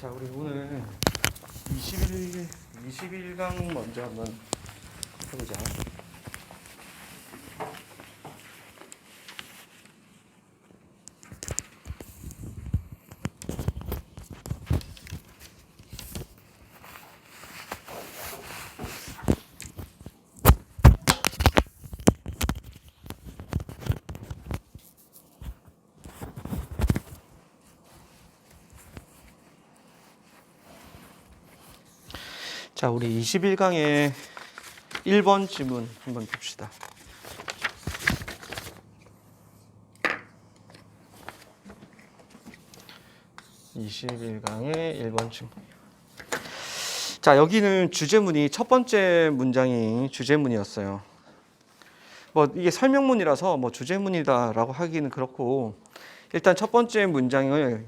자, 우리 오늘 21강 먼저 한번 해보자. 자, 우리 21강의 1번 지문 한번 봅시다. (21강의 1번 지문). 자, 여기는 주제문이 첫 번째 문장이 주제문이었어요. 뭐 이게 설명문이라서 뭐 주제문이다라고 하기는 그렇고, 일단 첫 번째 문장을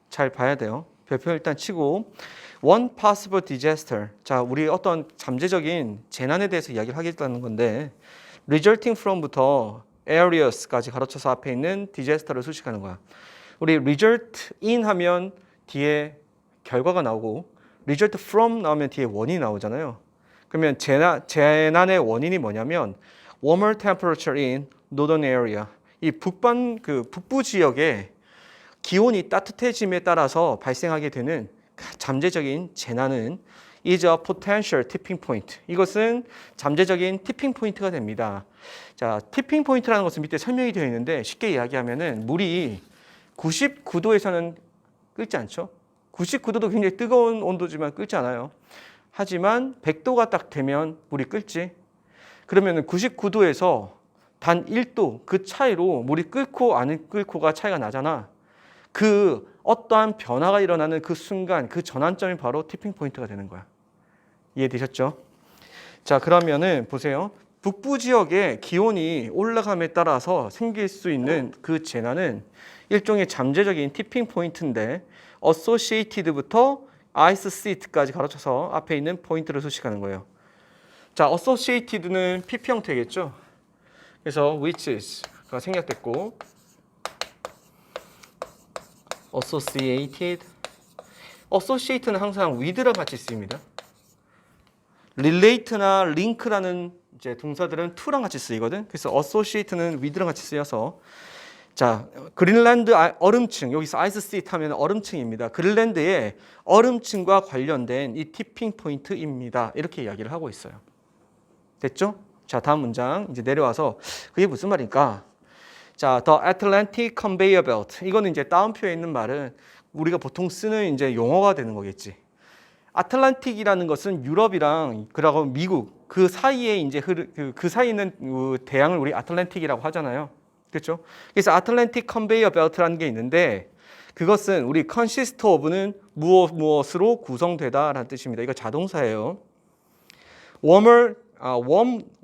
잘 봐야 돼요. 별표 일단 치고, one possible disaster. 자, 우리 어떤 잠재적인 재난에 대해서 이야기를 하겠다는 건데, resulting from부터 areas까지 가로쳐서 앞에 있는 disaster를 수식하는 거야. 우리 result in 하면 뒤에 결과가 나오고, result from 나오면 뒤에 원인이 나오잖아요. 그러면 재난의 원인이 뭐냐면 warmer temperature in northern area. 이 북부 지역에 기온이 따뜻해짐에 따라서 발생하게 되는 잠재적인 재난은 is a potential tipping point. 이것은 잠재적인 티핑 포인트가 됩니다. 자, 티핑 포인트라는 것은 밑에 설명이 되어 있는데, 쉽게 이야기하면은 물이 99도에서는 끓지 않죠. 99도도 굉장히 뜨거운 온도지만 끓지 않아요. 하지만 100도가 딱 되면 물이 끓지. 그러면 99도에서 단 1도 그 차이로 물이 끓고 안 끓고가 차이가 나잖아. 그 어떠한 변화가 일어나는 그 순간, 그 전환점이 바로 티핑 포인트가 되는 거야. 이해되셨죠? 자, 그러면은 보세요. 북부 지역의 기온이 올라감에 따라서 생길 수 있는 그 재난은 일종의 잠재적인 티핑 포인트인데, associated부터 ice seat까지 가로쳐서 앞에 있는 포인트를 수식하는 거예요. 자, associated는 PP 형태겠죠? 그래서 which is가 생략됐고, associate는 항상 with랑 같이 쓰입니다. relate나 link라는 이제 동사들은 to랑 같이 쓰이거든. 그래서 associate는 with랑 같이 쓰여서, 자, 그린란드 얼음층, 여기서 아이스 시트 하면 얼음층입니다. 그린란드의 얼음층과 관련된 이 티핑 포인트입니다. 이렇게 이야기를 하고 있어요. 됐죠? 자, 다음 문장 이제 내려와서 그게 무슨 말일까? 자, the Atlantic Conveyor Belt. 이거는 이제 다운표에 있는 말은 우리가 보통 쓰는 이제 용어가 되는 거겠지. 아틀란틱이라는 것은 유럽이랑 그리고 미국 그 사이에 이제 그 사이에 있는 대양을 우리 아틀란틱이라고 하잖아요. 그렇죠? 그래서 아틀란틱 컨베이어 벨트라는 게 있는데, 그것은 우리 consist of는 무엇으로 구성되다라는 뜻입니다. 이거 자동사예요. warm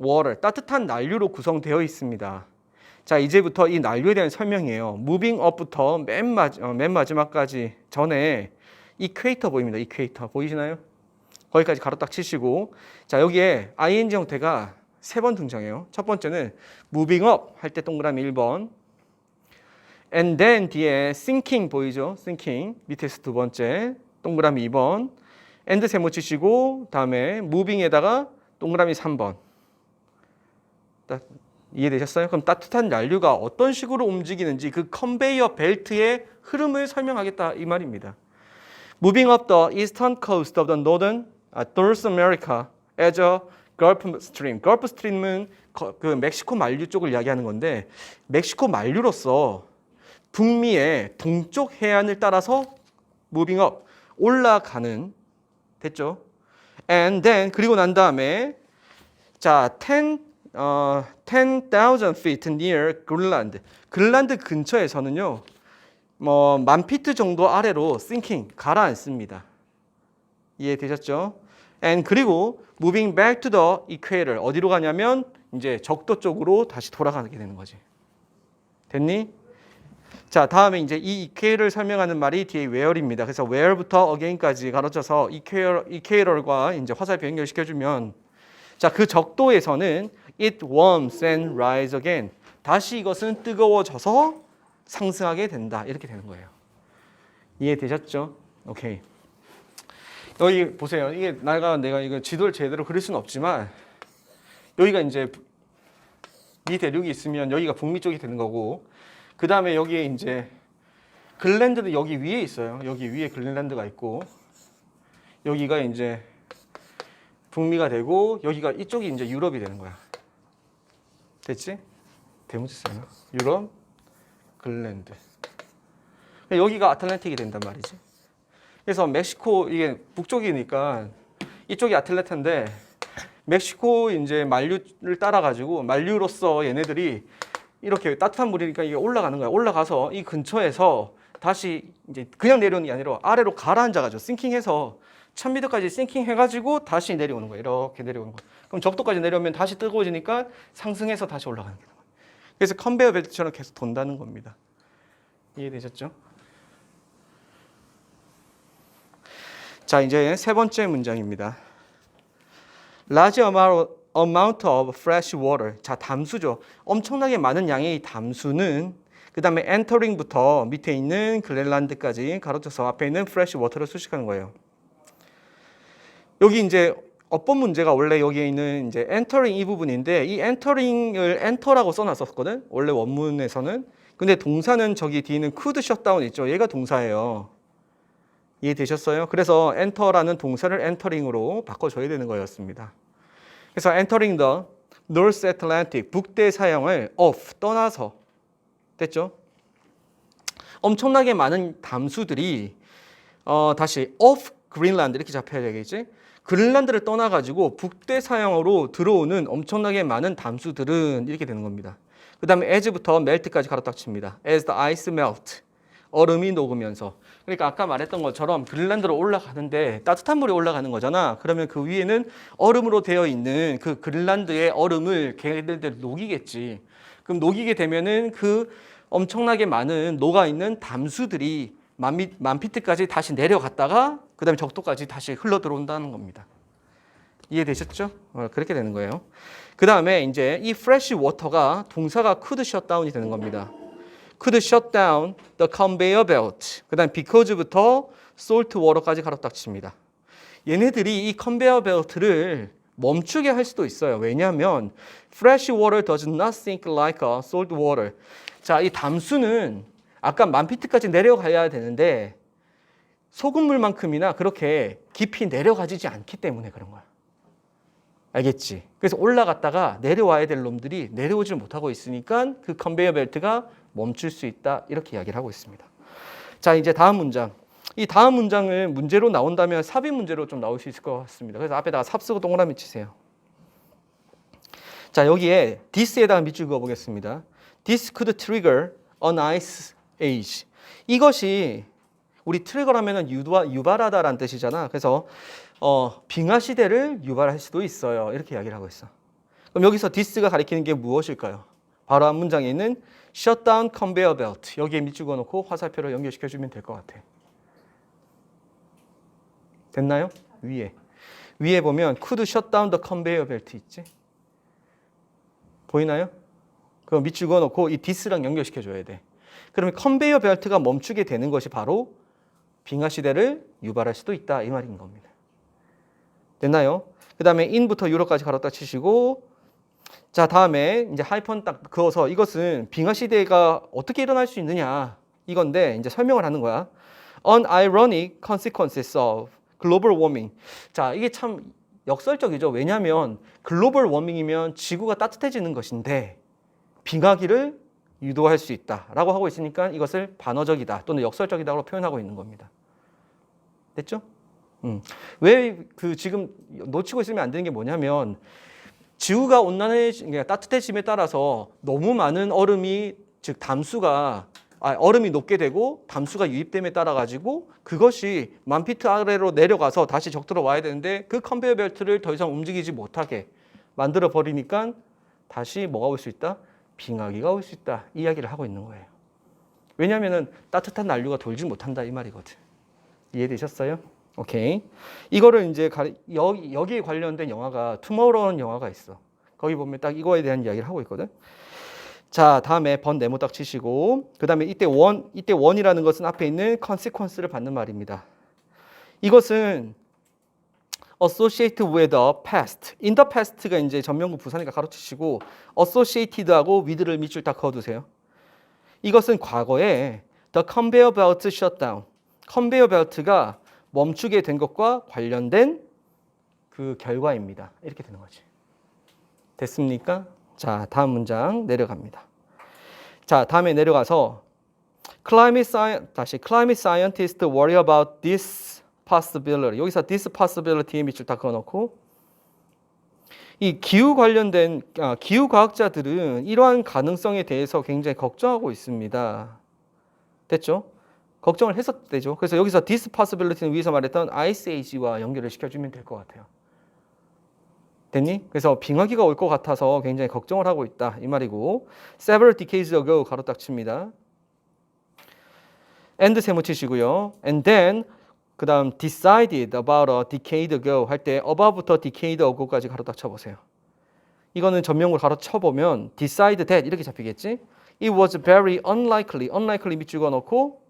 water, 따뜻한 난류로 구성되어 있습니다. 자, 이제부터 이 난류에 대한 설명이에요. moving up부터 맨 마지막까지 전에 이퀘이터 보입니다. 이퀘이터 보이시나요? 거기까지 가로 딱 치시고, 자, 여기에 ing 형태가 3번 등장해요. 첫 번째는 moving up 할 때 동그라미 1번, and then 뒤에 sinking 보이죠? sinking 밑에서 두 번째 동그라미 2번, and 세모 치시고 다음에 moving에다가 동그라미 3번. 이해되셨어요? 그럼 따뜻한 난류가 어떤 식으로 움직이는지 그 컨베이어 벨트의 흐름을 설명하겠다 이 말입니다. Moving up the eastern coast of the North America as a Gulf Stream. Gulf Stream은 그 멕시코 만류 쪽을 이야기하는 건데, 멕시코 만류로서 북미의 동쪽 해안을 따라서 moving up 올라가는, 됐죠? And then 그리고 난 다음에 자 10,000 feet near Greenland. 그린란드 근처에서는요, 뭐 10,000피트 정도 아래로 sinking 가라앉습니다. 이해되셨죠? And 그리고 moving back to the equator. 어디로 가냐면 이제 적도 쪽으로 다시 돌아가게 되는 거지. 됐니? 자, 다음에 이제 이 equator를 설명하는 말이 뒤에 where입니다. 그래서 where부터 again까지 가로쳐서 equator과 이제 화살표 연결시켜주면, 자, 그 적도에서는 it warms and rises again. 다시 이것은 뜨거워져서 상승하게 된다. 이렇게 되는 거예요. 이해되셨죠? 오케이. 여기 보세요. 이게 내가 이거 지도를 제대로 그릴 수는 없지만 여기가 이제 미 대륙이 있으면 여기가 북미 쪽이 되는 거고 그 다음에 여기에 이제 글랜드도 여기 위에 있어요. 여기 위에 글랜드가 있고 여기가 이제 북미가 되고 여기가 이쪽이 이제 유럽이 되는 거야. 됐지? 대문자잖아. 유럽, 글랜드. 여기가 아틀란틱이 된단 말이지. 그래서 멕시코 이게 북쪽이니까 이쪽이 아틀란타인데 멕시코 이제 만류를 따라 가지고 만류로서 얘네들이 이렇게 따뜻한 물이니까 이게 올라가는 거야. 올라가서 이 근처에서 다시 이제 그냥 내려오는 게 아니라 아래로 가라앉아 가지고 싱킹해서 1000m까지 싱킹 해가지고 다시 내려오는 거예요. 이렇게 내려오는 거예요. 그럼 적도까지 내려오면 다시 뜨거워지니까 상승해서 다시 올라가는 거예요. 그래서 컨베이어 벨트처럼 계속 돈다는 겁니다. 이해되셨죠? 자, 이제 세 번째 문장입니다. Large amount of fresh water. 자, 담수죠. 엄청나게 많은 양의 담수는 그 다음에 entering부터 밑에 있는 글랜드까지 가로쳐서 앞에 있는 fresh water를 수식하는 거예요. 여기 이제 어법 문제가 원래 여기에 있는 이제 entering 이 부분인데 이 entering을 enter라고 써놨었거든. 원래 원문에서는. 근데 동사는 저기 뒤에 있는 could shut down 있죠. 얘가 동사예요. 이해되셨어요? 그래서 enter라는 동사를 entering으로 바꿔줘야 되는 거였습니다. 그래서 entering the North Atlantic 북대 사형을 off 떠나서 됐죠? 엄청나게 많은 담수들이 다시 off Greenland 이렇게 잡혀야 되겠지? 그린란드를 떠나가지고 북대 사형으로 들어오는 엄청나게 많은 담수들은 이렇게 되는 겁니다. 그 다음에 as부터 melt까지 가로딱 칩니다. as the ice melt. 얼음이 녹으면서. 그러니까 아까 말했던 것처럼 그린란드로 올라가는데 따뜻한 물이 올라가는 거잖아. 그러면 그 위에는 얼음으로 되어 있는 그 그린란드의 얼음을 걔네들 녹이겠지. 그럼 녹이게 되면은 그 엄청나게 많은 녹아있는 담수들이 만 피트까지 다시 내려갔다가 그 다음에 적도까지 다시 흘러 들어온다는 겁니다. 이해되셨죠? 그렇게 되는 거예요. 그 다음에 이제 이 fresh water가 동사가 could shut down이 되는 겁니다. could shut down the conveyor belt. 그 다음에 because부터 salt water까지 가로딱 칩니다. 얘네들이 이 conveyor belt를 멈추게 할 수도 있어요. 왜냐하면 fresh water does not sink like a salt water. 자, 이 담수는 아까 만 피트까지 내려가야 되는데 소금물만큼이나 그렇게 깊이 내려가지지 않기 때문에 그런 거야. 알겠지? 그래서 올라갔다가 내려와야 될 놈들이 내려오질 못하고 있으니까 그 컨베이어 벨트가 멈출 수 있다. 이렇게 이야기를 하고 있습니다. 자, 이제 다음 문장. 이 다음 문장을 문제로 나온다면 삽입 문제로 좀 나올 수 있을 것 같습니다. 그래서 앞에다가 삽 쓰고 동그라미 치세요. 자, 여기에 this에다가 밑줄 그어 보겠습니다. This could trigger an ice age. 이것이 우리 트리거라면은 유발하다라는 뜻이잖아. 그래서 빙하 시대를 유발할 수도 있어요. 이렇게 이야기를 하고 있어. 그럼 여기서 this가 가리키는 게 무엇일까요? 바로 앞 문장에 있는 shutdown conveyor belt. 여기에 밑줄 그어놓고 화살표를 연결시켜 주면 될 것 같아. 됐나요? 위에 보면 could shut down the conveyor belt 있지? 보이나요? 그럼 밑줄 그어놓고 이 this랑 연결시켜 줘야 돼. 그러면 컨베이어 벨트가 멈추게 되는 것이 바로 빙하 시대를 유발할 수도 있다 이 말인 겁니다. 됐나요? 그 다음에 in부터 유로까지 가로딱 치시고 자 다음에 이제 하이펀 딱 그어서 이것은 빙하 시대가 어떻게 일어날 수 있느냐 이건데 이제 설명을 하는 거야. Unironic consequences of global warming. 자 이게 참 역설적이죠. 왜냐하면 글로벌 워밍이면 지구가 따뜻해지는 것인데 빙하기를 유도할 수 있다라고 하고 있으니까 이것을 반어적이다 또는 역설적이다고 표현하고 있는 겁니다. 됐죠? 왜 그 지금 놓치고 있으면 안 되는 게 뭐냐면 지구가 따뜻해짐에 따라서 너무 많은 얼음이 즉 얼음이 녹게 되고 담수가 유입됨에 따라 가지고 그것이 만 피트 아래로 내려가서 다시 적도로 와야 되는데 그 컨베이어 벨트를 더 이상 움직이지 못하게 만들어 버리니까 다시 뭐가 올 수 있다? 빙하기가 올 수 있다. 이 이야기를 하고 있는 거예요. 왜냐하면 따뜻한 난류가 돌지 못한다 이 말이거든. 이해되셨어요? 오케이. 이거를 이제 여기에 관련된 영화가 투모로우라는 영화가 있어. 거기 보면 딱 이거에 대한 이야기를 하고 있거든. 자, 다음에 번 네모 딱 치시고 그 다음에 이때 원이라는 것은 앞에 있는 consequence를 받는 말입니다. 이것은 associated with the past. in the past가 이제 전명구 부사니까 가로치시고 associated하고 with를 밑줄 다 그어두세요. 이것은 과거에 the conveyor belt shutdown. 컨베이어 벨트가 멈추게 된 것과 관련된 그 결과입니다. 이렇게 되는 거지. 됐습니까? 자, 다음 문장 내려갑니다. 자, 다음에 내려가서 climate scientists worry about this possibility. 여기서 this possibility에 밑줄 다 그어놓고 이 기후 관련된 기후 과학자들은 이러한 가능성에 대해서 굉장히 걱정하고 있습니다. 됐죠? 걱정을 했었대죠. 그래서 여기서 this possibility는 위에서 말했던 ice age와 연결을 시켜주면 될 것 같아요. 됐니? 그래서 빙하기가 올 것 같아서 굉장히 걱정을 하고 있다 이 말이고 several decades ago 가로 딱 칩니다. and 세모 치시고요. and then 그 다음 decided about a decade ago 할 때 above부터 decade ago까지 가로 딱 쳐보세요. 이거는 전명으로 가로 쳐보면 decide that 이렇게 잡히겠지? It was very unlikely 밑줄 그어놓고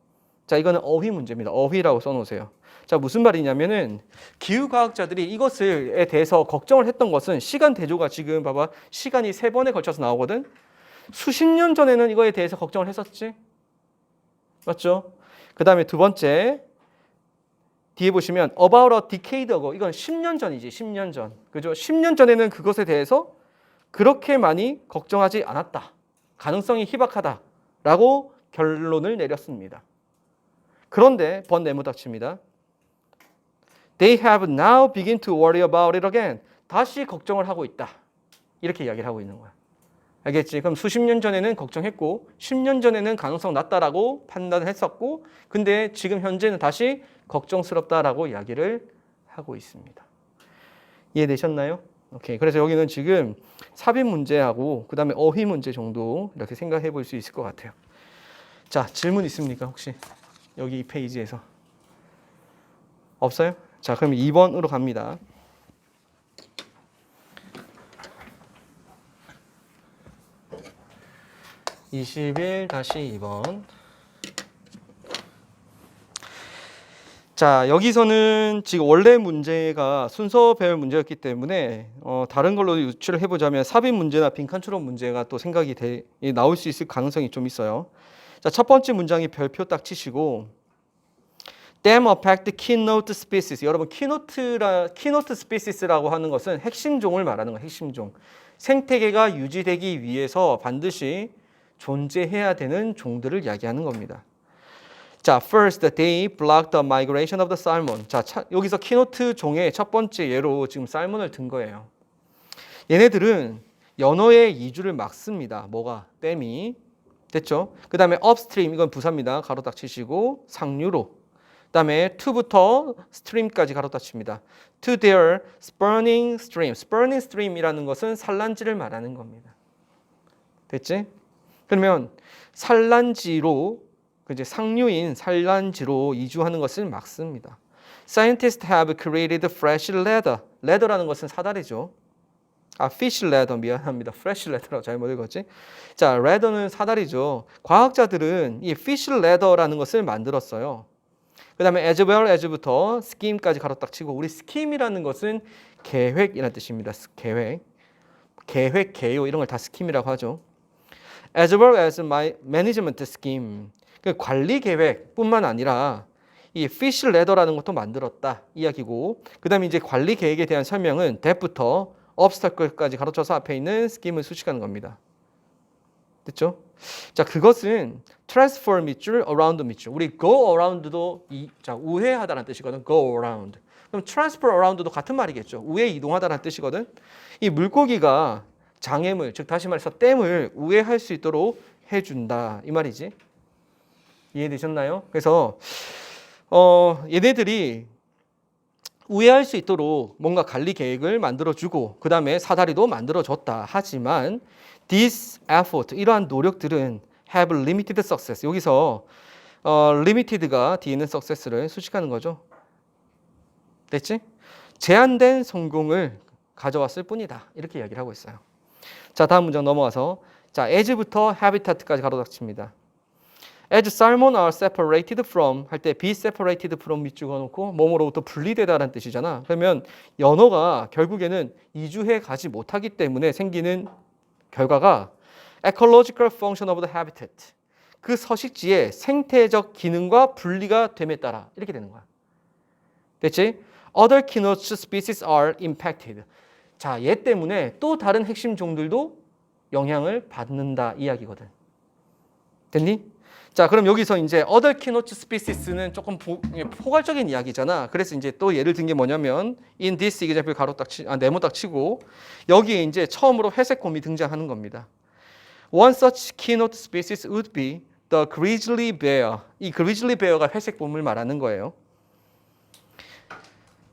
자 이거는 어휘 문제입니다. 어휘라고 써놓으세요. 자 무슨 말이냐면은 기후과학자들이 이것에 대해서 걱정을 했던 것은 시간 대조가 지금 봐봐 시간이 3번에 걸쳐서 나오거든. 수십 년 전에는 이거에 대해서 걱정을 했었지. 맞죠? 그 다음에 두 번째 뒤에 보시면 about a decade ago 이건 10년 전이지 10년 전 그죠? 10년 전에는 그것에 대해서 그렇게 많이 걱정하지 않았다. 가능성이 희박하다 라고 결론을 내렸습니다. 그런데 번 네모 닥칩니다. They have now begun to worry about it again. 다시 걱정을 하고 있다. 이렇게 이야기를 하고 있는 거야. 알겠지? 그럼 수십 년 전에는 걱정했고 10년 전에는 가능성 낮다라고 판단을 했었고 근데 지금 현재는 다시 걱정스럽다라고 이야기를 하고 있습니다. 이해되셨나요? 오케이. 그래서 여기는 지금 삽입 문제하고 그 다음에 어휘 문제 정도 이렇게 생각해 볼 수 있을 것 같아요. 자, 질문 있습니까? 혹시 여기 이 페이지에서 없어요? 자, 그럼 2번으로 갑니다. (21-2번) 자, 여기서는 지금 원래 문제가 순서 배열 문제였기 때문에 다른 걸로 유출을 해보자면 삽입 문제나 빈칸 추론 문제가 또 생각이 나올 수 있을 가능성이 좀 있어요. 자, 첫 번째 문장이 별표 딱 치시고 Them affect keynote species. 여러분 keynote species라고 하는 것은 핵심 종을 말하는 거예요. 핵심 종. 생태계가 유지되기 위해서 반드시 존재해야 되는 종들을 이야기하는 겁니다. 자, first, they blocked the migration of the salmon. 자, 여기서 키노트 종의 첫 번째 예로 지금 살몬을 든 거예요. 얘네들은 연어의 이주를 막습니다. 뭐가? 댐이. 됐죠? 그 다음에 upstream, 이건 부사입니다. 가로 딱 치시고 상류로. 그 다음에 to부터 stream까지 가로 딱 칩니다. to their spurning stream. spurning stream이라는 것은 산란지를 말하는 겁니다. 됐지? 그러면 산란지로 이제 상류인 산란지로 이주하는 것을 막습니다. Scientists have created fresh leather. leather라는 것은 사다리죠. fish leather 미안합니다. fresh leather라고 잘못 읽었지. 자, leather는 사다리죠. 과학자들은 이 fish leather라는 것을 만들었어요. 그 다음에 as well as부터 scheme까지 가로 딱 치고 우리 scheme이라는 것은 계획이라는 뜻입니다. 계획, 계요 이런 걸 다 scheme이라고 하죠. as well as my management scheme. 그 관리 계획뿐만 아니라 이 fish ladder라는 것도 만들었다 이야기고 그 다음에 이제 관리 계획에 대한 설명은 that부터 obstacle까지 가로쳐서 앞에 있는 scheme을 수식하는 겁니다. 됐죠? 자, 그것은 transfer 밑줄, around 밑줄. 우리 go around도 우회하다라는 뜻이거든. go around. 그럼 transfer around도 같은 말이겠죠. 우회 이동하다라는 뜻이거든. 이 물고기가 장애물, 즉 다시 말해서 댐을 우회할 수 있도록 해준다 이 말이지. 이해되셨나요? 그래서 얘네들이 우회할 수 있도록 뭔가 관리 계획을 만들어주고 그 다음에 사다리도 만들어줬다. 하지만 this effort, 이러한 노력들은 have limited success. 여기서 limited가 뒤에 있는 success를 수식하는 거죠. 됐지? 제한된 성공을 가져왔을 뿐이다. 이렇게 이야기를 하고 있어요. 자, 다음 문장 넘어가서 자, as부터 habitat까지 가로 닥칩니다. As salmon are separated from 할 때 be separated from 밑줄 그어놓고 몸으로부터 분리되다라는 뜻이잖아. 그러면 연어가 결국에는 이주해 가지 못하기 때문에 생기는 결과가 ecological function of the habitat. 그 서식지의 생태적 기능과 분리가 됨에 따라 이렇게 되는 거야. 됐지? Other Quinoch species are impacted. 자, 얘 때문에 또 다른 핵심 종들도 영향을 받는다 이야기거든. 됐니? 자, 그럼 여기서 이제 other Quinoch species는 조금 포괄적인 이야기잖아. 그래서 이제 또 예를 든 게 뭐냐면 in this example 가로 딱 네모 딱 치고 여기에 이제 처음으로 회색곰이 등장하는 겁니다. One such Quinoch species would be the grizzly bear. 이 grizzly bear가 회색곰을 말하는 거예요.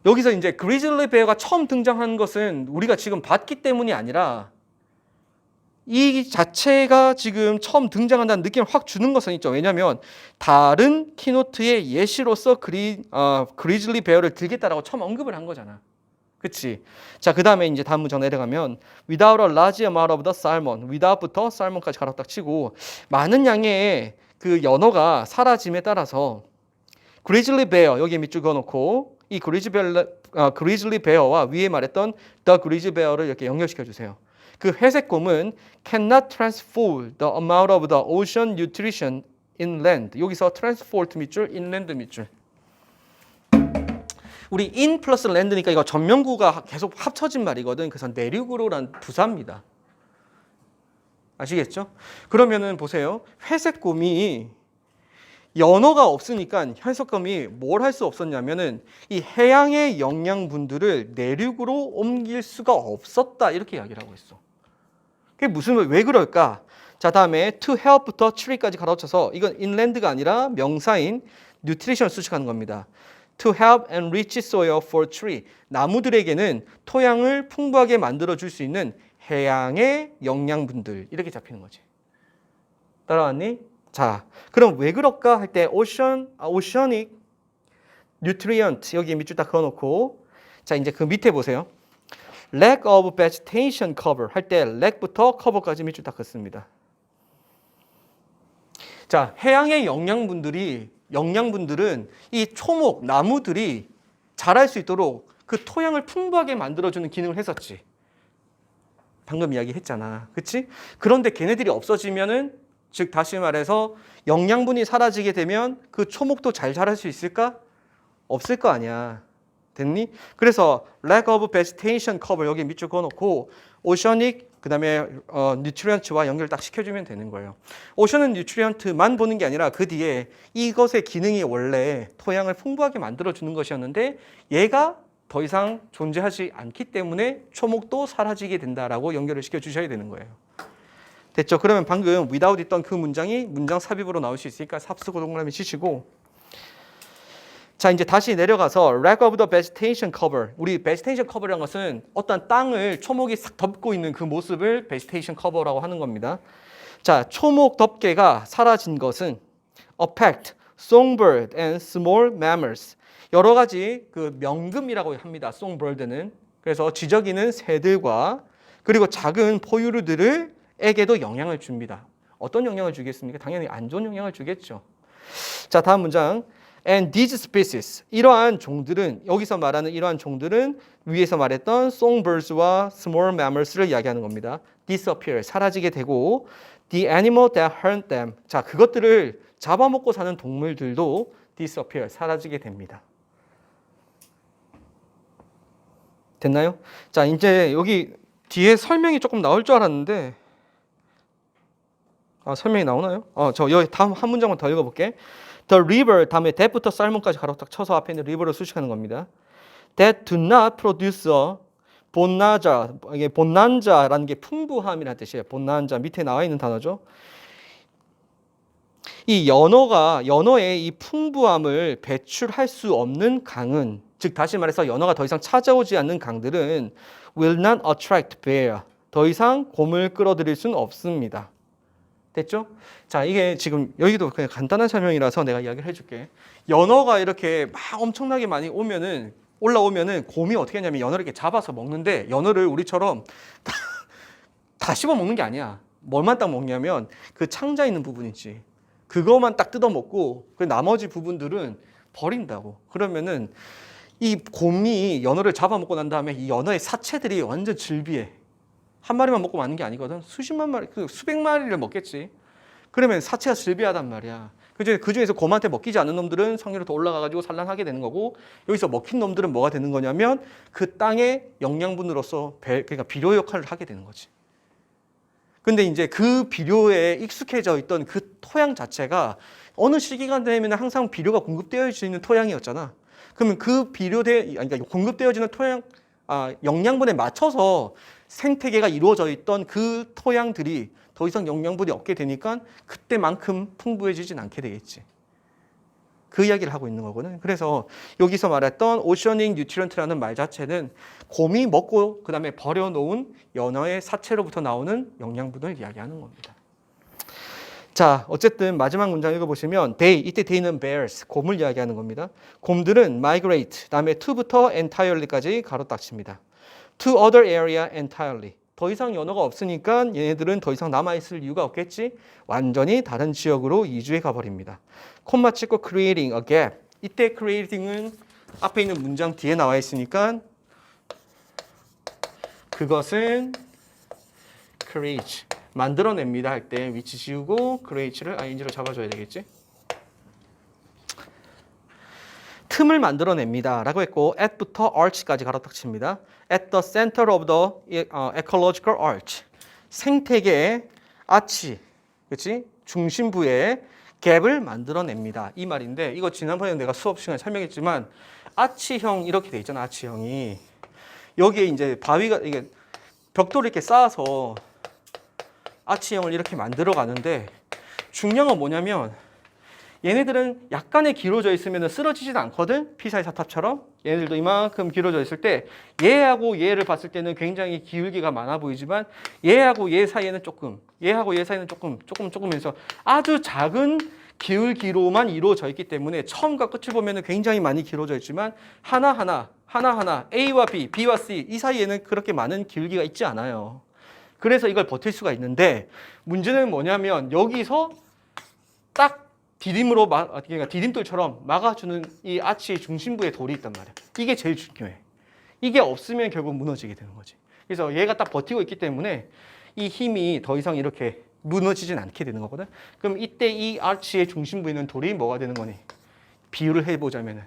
여기서 이제 grizzly bear가 처음 등장한 것은 우리가 지금 봤기 때문이 아니라 이 자체가 지금 처음 등장한다는 느낌을 확 주는 것은 있죠. 왜냐하면 다른 키노트의 예시로서 그리즐리 베어를 들겠다라고 처음 언급을 한 거잖아. 그치? 자, 그 다음에 이제 다음 문장 내려가면 without a large amount of the salmon, without부터 salmon까지 가로 딱 치고 많은 양의 그 연어가 사라짐에 따라서 그리즐리 베어 여기에 밑줄 그어놓고 이 그리즐리 베어와 위에 말했던 the grizzly bear를 이렇게 연결시켜 주세요. 그 회색곰은 cannot transfer the amount of the ocean nutrition inland. 여기서 transport 밑줄, inland 밑줄. 우리 in 플러스 land니까 이거 전면구가 계속 합쳐진 말이거든. 그래서 내륙으로란 부사입니다. 아시겠죠? 그러면은 보세요. 회색곰이 연어가 없으니까 회색곰이 뭘 할 수 없었냐면은 이 해양의 영양분들을 내륙으로 옮길 수가 없었다 이렇게 이야기를 하고 있어. 그게 왜 그럴까? 자, 다음에 to help부터 tree까지 가로쳐서 이건 inland가 아니라 명사인 nutrition 수식하는 겁니다. To help enrich soil for tree. 나무들에게는 토양을 풍부하게 만들어 줄 수 있는 해양의 영양분들 이렇게 잡히는 거지. 따라왔니? 자, 그럼 왜 그럴까 할 때 oceanic nutrient 여기 밑줄 딱 그어놓고 자 이제 그 밑에 보세요. lack of vegetation cover 할 때 lack부터 cover까지 밑줄 딱 긋습니다. 자, 해양의 영양분들은 이 초목, 나무들이 자랄 수 있도록 그 토양을 풍부하게 만들어주는 기능을 했었지. 방금 이야기했잖아. 그치? 그런데 걔네들이 없어지면은 즉 다시 말해서 영양분이 사라지게 되면 그 초목도 잘 자랄 수 있을까? 없을 거 아니야. 됐니? 그래서 lack of vegetation cover 여기 밑줄 그어놓고 oceanic 그 다음에 nutrient와 연결 딱 시켜주면 되는 거예요. ocean nutrient만 보는 게 아니라 그 뒤에 이것의 기능이 원래 토양을 풍부하게 만들어주는 것이었는데 얘가 더 이상 존재하지 않기 때문에 초목도 사라지게 된다라고 연결을 시켜주셔야 되는 거예요. 됐죠? 그러면 방금 without 있던 그 문장이 문장 삽입으로 나올 수 있으니까 삽쓰고 동그라미 치시고 자 이제 다시 내려가서 lack of the vegetation cover 우리 vegetation cover이라는 것은 어떤 땅을 초목이 싹 덮고 있는 그 모습을 vegetation cover라고 하는 겁니다. 자 초목 덮개가 사라진 것은 affect songbird and small mammals 여러 가지 그 명금이라고 합니다. songbird는 그래서 지저귀는 새들과 그리고 작은 포유류들에게도 영향을 줍니다. 어떤 영향을 주겠습니까? 당연히 안 좋은 영향을 주겠죠. 자 다음 문장 And these species, 이러한 종들은 여기서 말하는 이러한 종들은 위에서 말했던 songbirds와 small mammals를 이야기하는 겁니다. disappear, 사라지게 되고 the animal that hunt them, 자 그것들을 잡아먹고 사는 동물들도 disappear, 사라지게 됩니다. 됐나요? 자 이제 여기 뒤에 설명이 조금 나올 줄 알았는데 설명이 나오나요? 저 여기 다음 한 문장만 더 읽어볼게. The river 다음에 that부터 쌀문까지 가로 딱 쳐서 앞에 있는 river를 수식하는 겁니다. That do not produce a bonanza. 이게 bonanza라는 게 풍부함이라는 뜻이에요. bonanza 밑에 나와 있는 단어죠. 이 연어의 이 풍부함을 배출할 수 없는 강은 즉 다시 말해서 연어가 더 이상 찾아오지 않는 강들은 will not attract bear. 더 이상 곰을 끌어들일 수는 없습니다. 됐죠? 자, 이게 지금 여기도 그냥 간단한 설명이라서 내가 이야기를 해줄게. 연어가 이렇게 막 엄청나게 많이 올라오면은 곰이 어떻게 하냐면 연어를 이렇게 잡아서 먹는데 연어를 우리처럼 다 씹어 먹는 게 아니야. 뭘만 딱 먹냐면 그 창자 있는 부분 있지. 그거만 딱 뜯어먹고 그 나머지 부분들은 버린다고. 그러면은 이 곰이 연어를 잡아먹고 난 다음에 이 연어의 사체들이 완전 질비해. 한 마리만 먹고 마는 게 아니거든. 수십만 마리, 수백 마리를 먹겠지. 그러면 사체가 질비하단 말이야. 그 중에서 곰한테 먹히지 않는 놈들은 확률이 더 올라가가지고 산란하게 되는 거고, 여기서 먹힌 놈들은 뭐가 되는 거냐면 그 땅의 영양분으로서 그러니까 비료 역할을 하게 되는 거지. 근데 이제 그 비료에 익숙해져 있던 그 토양 자체가 어느 시기가 되면 항상 비료가 공급되어 있는 토양이었잖아. 그러면 그 그러니까 공급되어지는 토양, 영양분에 맞춰서 생태계가 이루어져 있던 그 토양들이 더 이상 영양분이 없게 되니까 그때만큼 풍부해지진 않게 되겠지. 그 이야기를 하고 있는 거거든. 그래서 여기서 말했던 오셔닝 뉴트리언트라는 말 자체는 곰이 먹고 그 다음에 버려놓은 연어의 사체로부터 나오는 영양분을 이야기하는 겁니다. 자, 어쨌든 마지막 문장 읽어보시면 이때 they는 bears, 곰을 이야기하는 겁니다. 곰들은 migrate, 다음에 to부터 entirely까지 가로 닫힙니다. to other area entirely. 더 이상 연어가 없으니까 얘네들은 더 이상 남아있을 이유가 없겠지. 완전히 다른 지역으로 이주해 가버립니다. 콤마 찍고 creating a gap. 이때 creating은 앞에 있는 문장 뒤에 나와 있으니까 그것은 create, 만들어냅니다 할 때 위치 지우고 create를 ing로 잡아줘야 되겠지. 틈을 만들어냅니다 라고 했고 at부터 arch까지 가로 딱 칩니다. at the center of the ecological arch. 생태계의 아치, 그렇지? 중심부에 갭을 만들어냅니다. 이 말인데 이거 지난번에 내가 수업 시간에 설명했지만 아치형 이렇게 돼 있잖아. 아치형이 여기에 이제 바위가 이게 벽돌을 이렇게 쌓아서 아치형을 이렇게 만들어 가는데 중요한 건 뭐냐면 얘네들은 약간의 길어져 있으면 쓰러지진 않거든. 피사의 사탑처럼 얘네들도 이만큼 길어져 있을 때 얘하고 얘를 봤을 때는 굉장히 기울기가 많아 보이지만 얘하고 얘 사이에는 얘하고 얘 사이는 조금면서 아주 작은 기울기로만 이루어져 있기 때문에 처음과 끝을 보면 굉장히 많이 길어져 있지만 하나하나 A와 B, B와 C 이 사이에는 그렇게 많은 기울기가 있지 않아요. 그래서 이걸 버틸 수가 있는데 문제는 뭐냐면 여기서 딱 그러니까 디딤돌처럼 막아주는 이 아치의 중심부에 돌이 있단 말이야. 이게 제일 중요해. 이게 없으면 결국 무너지게 되는 거지. 그래서 얘가 딱 버티고 있기 때문에 이 힘이 더 이상 이렇게 무너지진 않게 되는 거거든. 그럼 이때 이 아치의 중심부에 있는 돌이 뭐가 되는 거니? 비유를 해보자면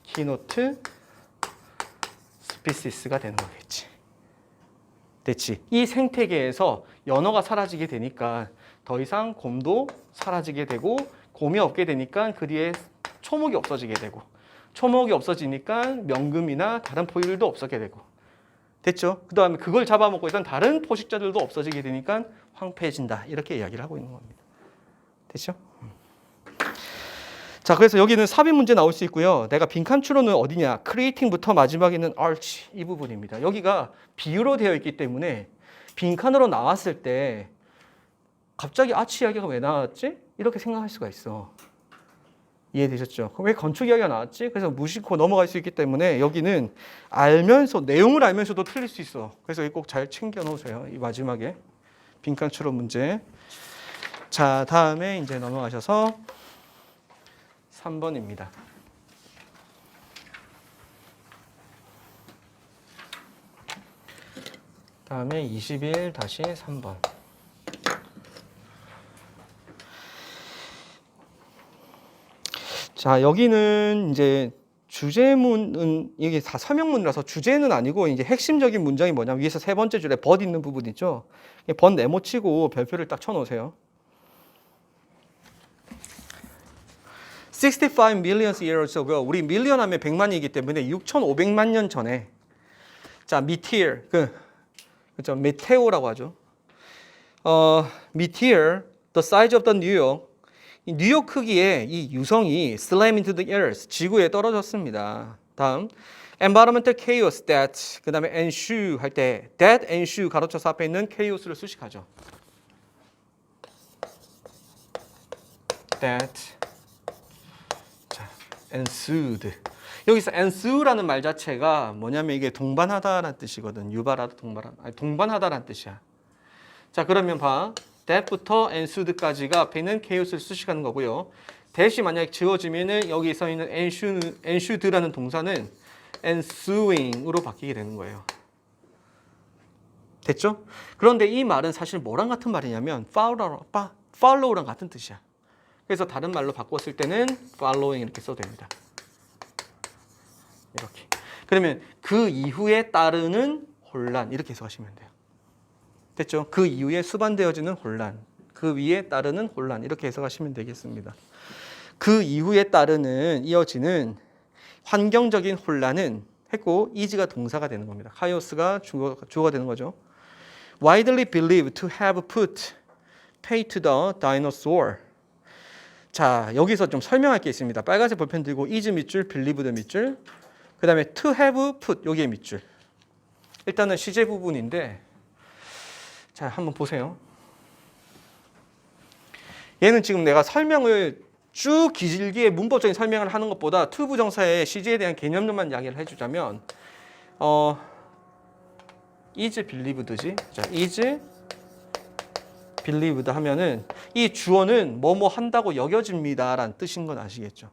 키노트 스피시스가 되는 거겠지. 됐지? 이 생태계에서 연어가 사라지게 되니까 더 이상 곰도 사라지게 되고 곰이 없게 되니까 그 뒤에 초목이 없어지게 되고 초목이 없어지니까 명금이나 다른 포유류도 없어지게 되고 됐죠? 그 다음에 그걸 잡아먹고 있던 다른 포식자들도 없어지게 되니까 황폐해진다 이렇게 이야기를 하고 있는 겁니다. 됐죠? 자, 그래서 여기는 삽입 문제 나올 수 있고요. 내가 빈칸 추론은 어디냐? creating부터 마지막에는 arch 이 부분입니다. 여기가 비유로 되어 있기 때문에 빈칸으로 나왔을 때 갑자기 아치 이야기가 왜 나왔지? 이렇게 생각할 수가 있어. 이해되셨죠? 왜 건축 이야기가 나왔지? 그래서 무심코 넘어갈 수 있기 때문에 여기는 내용을 알면서도 틀릴 수 있어. 그래서 꼭 잘 챙겨 놓으세요. 이 마지막에 빈칸 추론 문제. 자, 다음에 이제 넘어가셔서 3번입니다. 다음에 21-3번. 자, 여기는 이제 주제문은 이게 다 설명문이라서 주제는 아니고 이제 핵심적인 문장이 뭐냐면 위에서 세 번째 줄에 but 있는 부분 있죠. but 네모치고 별표를 딱 쳐놓으세요. 65 million years ago. 우리 밀리언 하면 100만이기 때문에 6,500만 년 전에 자, meteor 그렇죠. 메테오라고 하죠. meteor the size of the New York. 이 뉴욕 크기의 이 유성이 slam into the earth, 지구에 떨어졌습니다. 다음, environmental chaos that, 그 다음에 ensue 할 때 that ensue 가로쳐서 앞에 있는 chaos를 수식하죠. that, 자, ensued. 여기서 ensue라는 말 자체가 뭐냐면 이게 동반하다라는 뜻이거든. 유발하다, 동반하다라는 뜻이야. 자, 그러면 봐. that부터 ensued까지가 앞에 있는 chaos를 수식하는 거고요. that이 만약에 지워지면은 여기 써 있는 ensued라는 동사는 ensuing으로 바뀌게 되는 거예요. 됐죠? 그런데 이 말은 사실 뭐랑 같은 말이냐면 follow랑 같은 뜻이야. 그래서 다른 말로 바꿨을 때는 following 이렇게 써도 됩니다. 이렇게. 그러면 그 이후에 따르는 혼란 이렇게 해석하시면 돼요. 됐죠? 그 이후에 수반되어지는 혼란, 그 위에 따르는 혼란 이렇게 해석하시면 되겠습니다. 그 이후에 따르는 이어지는 환경적인 혼란은 했고 is가 동사가 되는 겁니다. chaos가 주어가 되는 거죠. widely believed to have put pay to the dinosaur. 자, 여기서 좀 설명할 게 있습니다. 빨간색 볼펜 들고 is 밑줄, believed 밑줄, 그 다음에 to have put 여기에 밑줄. 일단은 시제 부분인데 자, 한번 보세요. 얘는 지금 내가 설명을 쭉 길게 문법적인 설명을 하는 것보다 to 부정사의 시제에 대한 개념들만 이야기를 해주자면 is believed지. 자, is believed 하면은 이 주어는 뭐뭐 한다고 여겨집니다라는 뜻인 건 아시겠죠?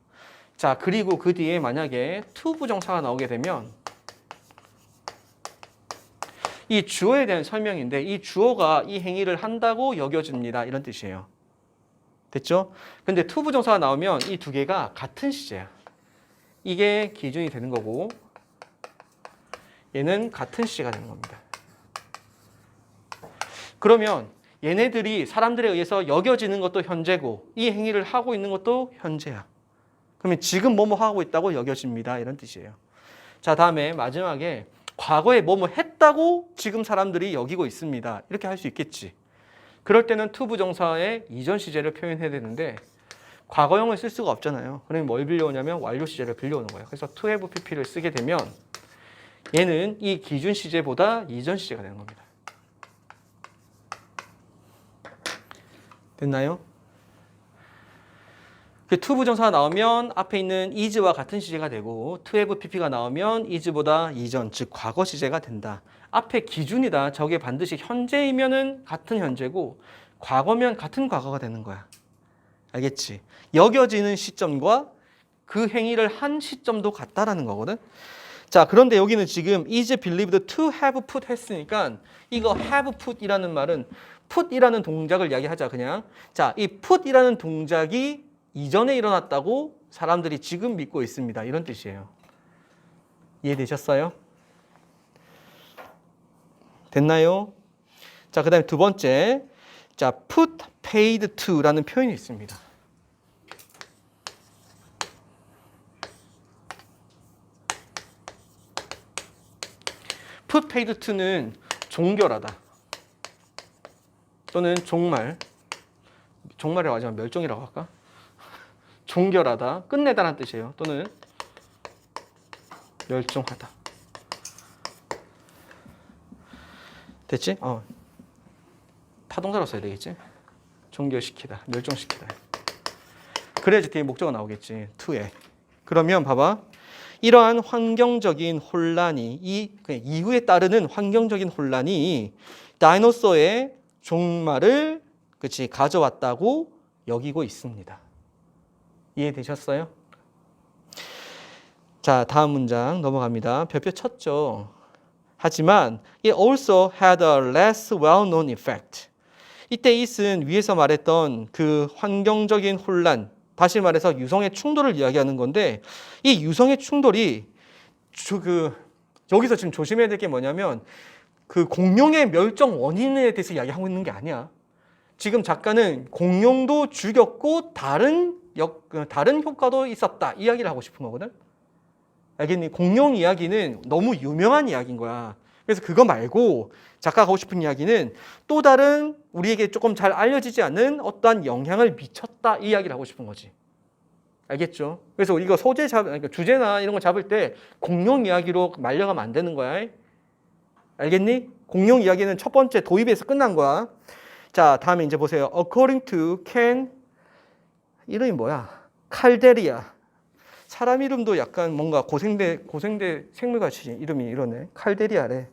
자, 그리고 그 뒤에 만약에 to 부정사가 나오게 되면 이 주어에 대한 설명인데 이 주어가 이 행위를 한다고 여겨집니다. 이런 뜻이에요. 됐죠? 근데 to 부정사가 나오면 이 두 개가 같은 시제야. 이게 기준이 되는 거고 얘는 같은 시제가 되는 겁니다. 그러면 얘네들이 사람들에 의해서 여겨지는 것도 현재고 이 행위를 하고 있는 것도 현재야. 그러면 지금 뭐뭐 하고 있다고 여겨집니다. 이런 뜻이에요. 자, 다음에 마지막에 과거에 뭐뭐 했다고 지금 사람들이 여기고 있습니다. 이렇게 할 수 있겠지. 그럴 때는 to 부정사의 이전 시제를 표현해야 되는데 과거형을 쓸 수가 없잖아요. 그러면 뭘 빌려오냐면 완료 시제를 빌려오는 거예요. 그래서 to have pp를 쓰게 되면 얘는 이 기준 시제보다 이전 시제가 되는 겁니다. 됐나요? 그 to 부정사가 나오면 앞에 있는 is와 같은 시제가 되고 to have pp가 나오면 is보다 이전, 즉 과거 시제가 된다. 앞에 기준이다. 저게 반드시 현재이면은 같은 현재고 과거면 같은 과거가 되는 거야. 알겠지? 여겨지는 시점과 그 행위를 한 시점도 같다라는 거거든. 자, 그런데 여기는 지금 is believed to have put 했으니까 이거 have put이라는 말은 put이라는 동작을 이야기하자 그냥. 자, 이 put이라는 동작이 이전에 일어났다고 사람들이 지금 믿고 있습니다. 이런 뜻이에요. 이해되셨어요? 됐나요? 자, 그 다음에 두 번째. 자, put paid to라는 표현이 있습니다. put paid to는 종결하다. 또는 종말. 종말이라고 하지 마. 멸종이라고 할까? 종결하다. 끝내다라는 뜻이에요. 또는 멸종하다. 됐지? 타동사로 써야 되겠지? 종결시키다, 멸종시키다. 그래야지 뒤에 목적어가 나오겠지. to에. 그러면 봐봐. 이러한 환경적인 혼란이 이후에 따르는 환경적인 혼란이 다이노소의 종말을 가져왔다고 여기고 있습니다. 이해되셨어요? 자, 다음 문장 넘어갑니다. 별표 쳤죠. 하지만 it also had a less well-known effect. 이때 it은 위에서 말했던 그 환경적인 혼란, 다시 말해서 유성의 충돌을 이야기하는 건데 이 유성의 충돌이 여기서 지금 조심해야 될 게 뭐냐면 그 공룡의 멸종 원인에 대해서 이야기하고 있는 게 아니야. 지금 작가는 공룡도 죽였고 다른 효과도 있었다 이야기를 하고 싶은 거거든. 알겠니? 공룡 이야기는 너무 유명한 이야기인 거야. 그래서 그거 말고 작가가 하고 싶은 이야기는 또 다른 우리에게 조금 잘 알려지지 않는 어떠한 영향을 미쳤다 이 이야기를 하고 싶은 거지. 알겠죠? 그래서 우리가 그러니까 주제나 이런 거 잡을 때 공룡 이야기로 말려가면 안 되는 거야. 알겠니? 공룡 이야기는 첫 번째 도입에서 끝난 거야. 자, 다음에 이제 보세요. According to 이름이 뭐야? 칼데리아. 사람 이름도 약간 뭔가 고생대 생물같이 이름이 이러네. 칼데리아래.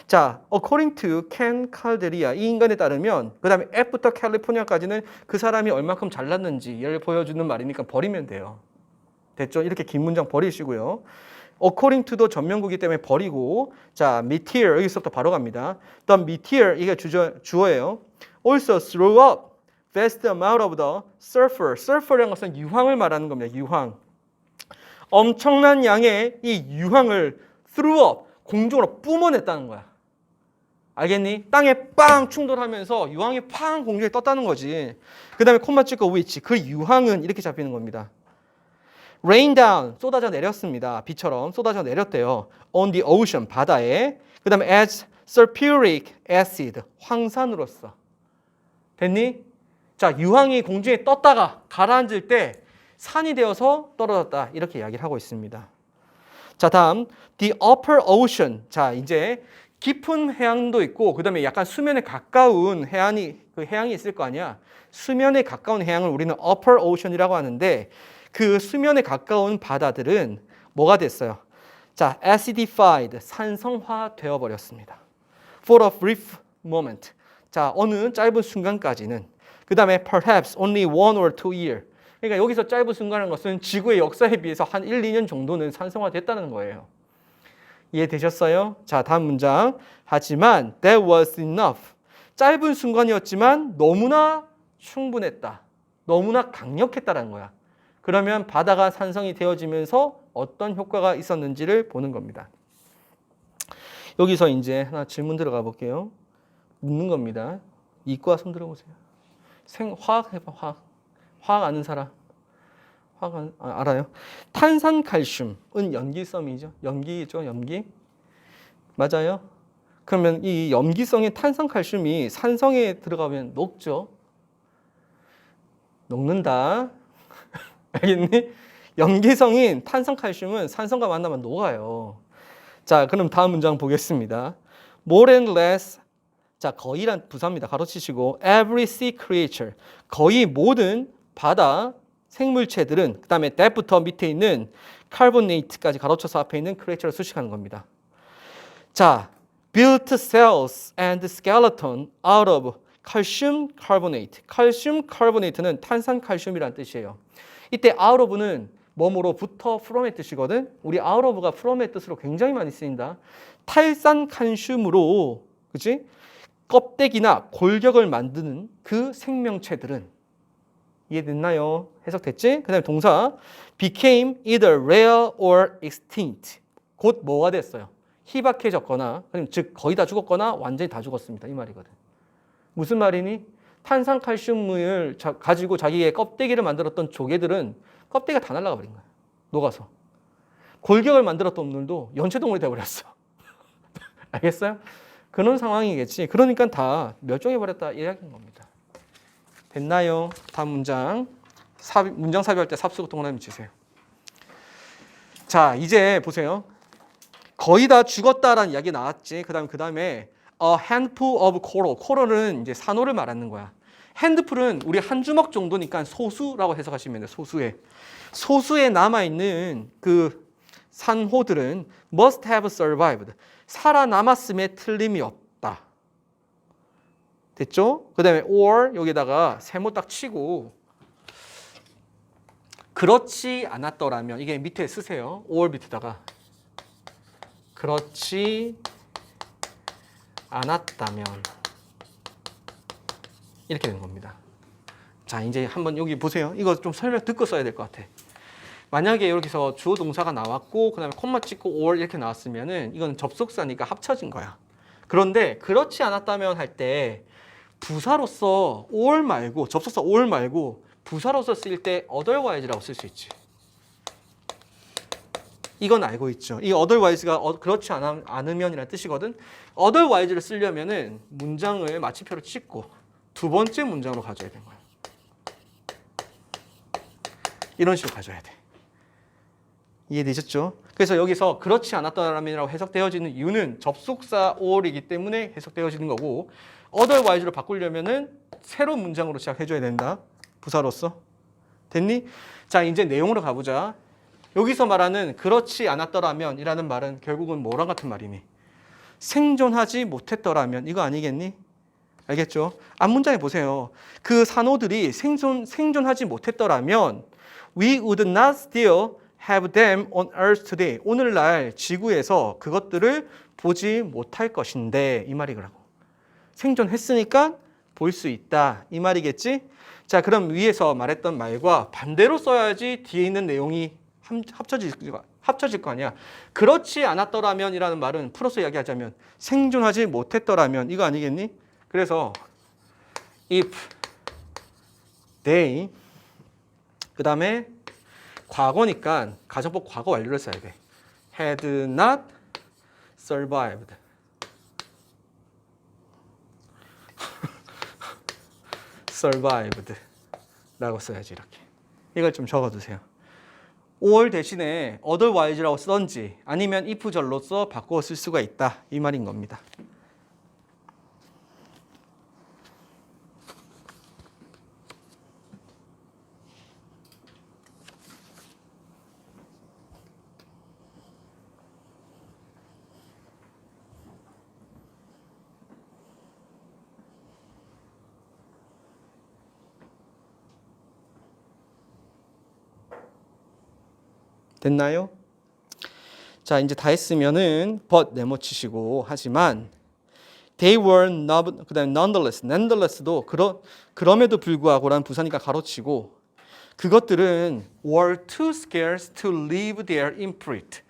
자, according to Ken 칼데리아 이 인간에 따르면 그 다음에 F부터 캘리포니아까지는 그 사람이 얼마큼 잘났는지를 보여주는 말이니까 버리면 돼요. 됐죠? 이렇게 긴 문장 버리시고요. according to도 전명구기 때문에 버리고 자, meteor 여기서부터 바로 갑니다. The meteor 이게 주어예요. Also threw up vast amount of the sulfur. sulfur이라는 것은 유황을 말하는 겁니다. 유황. 엄청난 양의 이 유황을 threw up 공중으로 뿜어냈다는 거야. 알겠니? 땅에 빵 충돌하면서 유황이 팡 공중에 떴다는 거지. 그 다음에 콤마 찍고 which 그 유황은 이렇게 잡히는 겁니다. rain down 쏟아져 내렸습니다. 비처럼 쏟아져 내렸대요. on the ocean 바다에. 그 다음에 as sulfuric acid 황산으로서. 됐니? 자, 유황이 공중에 떴다가 가라앉을 때 산이 되어서 떨어졌다. 이렇게 이야기를 하고 있습니다. 자, 다음 the upper ocean. 자, 이제 깊은 해안도 있고 그 다음에 약간 수면에 가까운 해안이 있을 거 아니야. 수면에 가까운 해양을 우리는 upper ocean이라고 하는데 그 수면에 가까운 바다들은 뭐가 됐어요? 자, acidified 산성화 되어 버렸습니다. For a brief moment. 자, 어느 짧은 순간까지는. 그 다음에 perhaps only 1 or 2 year. 그러니까 여기서 짧은 순간인 것은 지구의 역사에 비해서 한 1, 2년 정도는 산성화됐다는 거예요. 이해되셨어요? 자, 다음 문장. 하지만 that was enough. 짧은 순간이었지만 너무나 충분했다. 너무나 강력했다는 거야. 그러면 바다가 산성이 되어지면서 어떤 효과가 있었는지를 보는 겁니다. 여기서 이제 하나 질문 들어가 볼게요. 묻는 겁니다. 이과 손 들어보세요. 화학 해봐, 화학. 화학 아는 사람? 화학 알아요? 탄산칼슘은 염기성이죠. 염기죠, 염기. 맞아요? 그러면 이 염기성의 탄산칼슘이 산성에 들어가면 녹죠. 녹는다. 알겠니? 염기성인 탄산칼슘은 산성과 만나면 녹아요. 자, 그럼 다음 문장 보겠습니다. More and less. 자, 거의란 부사입니다. 가로치시고 every sea creature. 거의 모든 바다 생물체들은 그 다음에 that부터 밑에 있는 carbonate까지 가로쳐서 앞에 있는 creature를 수식하는 겁니다. 자, built cells and skeleton out of calcium carbonate. calcium carbonate는 탄산칼슘이라는 뜻이에요. 이때 out of는 뭐뭐로부터 from의 뜻이거든. 우리 out of가 from의 뜻으로 굉장히 많이 쓰인다. 탈산칼슘으로 그치? 껍데기나 골격을 만드는 그 생명체들은 이해됐나요? 해석됐지? 그 다음에 동사 became either rare or extinct. 곧 뭐가 됐어요? 희박해졌거나 즉 거의 다 죽었거나 완전히 다 죽었습니다. 이 말이거든. 무슨 말이니? 탄산칼슘을 가지고 자기의 껍데기를 만들었던 조개들은 껍데기가 다 날아가 버린 거야. 녹아서. 골격을 만들었던 놈들도 연체동물이 되어버렸어. 알겠어요? 그런 상황이겠지. 그러니까 다 멸종해버렸다 이야기인 겁니다. 됐나요? 다음 문장. 문장 삽입할 때 삽수고 동그라미 치세요. 자, 이제 보세요. 거의 다 죽었다라는 이야기 나왔지. 그 다음에 a handful of coral. coral은 이제 산호를 말하는 거야. handful은 우리 한 주먹 정도니까 소수라고 해석하시면 돼요. 소수에 남아있는 그 산호들은 must have survived. 살아남았음에 틀림이 없다. 됐죠? 그 다음에 or 여기다가 세모 딱 치고 그렇지 않았더라면 이게 밑에 쓰세요. or 밑에다가 그렇지 않았다면 이렇게 되는 겁니다. 자, 이제 한번 여기 보세요. 이거 좀 설명 듣고 써야 될 것 같아. 만약에 여기서 주어 동사가 나왔고 그 다음에 콤마 찍고 or 이렇게 나왔으면은 이건 접속사니까 합쳐진 거야. 그런데 그렇지 않았다면 할 때 부사로서 or 말고 접속사 or 말고 부사로서 쓸 때 otherwise라고 쓸 수 있지. 이건 알고 있죠. 이 otherwise가 그렇지 않으면이라는 뜻이거든. otherwise를 쓰려면은 문장을 마침표로 찍고 두 번째 문장으로 가져야 되는 거야. 이런 식으로 가져야 돼. 이해되셨죠? 그래서 여기서 그렇지 않았더라면이라고 해석되어지는 이유는 접속사 or이기 때문에 해석되어지는 거고 otherwise로 바꾸려면은 새로운 문장으로 시작해줘야 된다. 부사로서. 됐니? 자, 이제 내용으로 가보자. 여기서 말하는 그렇지 않았더라면 이라는 말은 결국은 뭐랑 같은 말이니? 생존하지 못했더라면 이거 아니겠니? 알겠죠? 앞 문장에 보세요. 그 산호들이 생존하지 못했더라면 we would not still have them on earth today. 오늘날 지구에서 그것들을 보지 못할 것인데 이 말이라고. 생존했으니까 볼 수 있다 이 말이겠지? 자, 그럼 위에서 말했던 말과 반대로 써야지 뒤에 있는 내용이 합쳐질 거 아니야. 그렇지 않았더라면 이라는 말은 풀어서 이야기하자면 생존하지 못했더라면 이거 아니겠니? 그래서 if they 그 다음에 과거니까 가정법 과거 완료를 써야 돼. had not survived survived 라고 써야지 이렇게. 이걸 좀 적어두세요. or 대신에 otherwise라고 쓰던지 아니면 if절로서 바꾸어 쓸 수가 있다 이 말인 겁니다. 됐나요? 자, 이제 다 했으면은 but 네모치시고 하지만 they were not, 그다음에 nonetheless도 그럼에도 불구하고라는 부사니까 가로치고 그것들은 were too scarce to leave their imprint.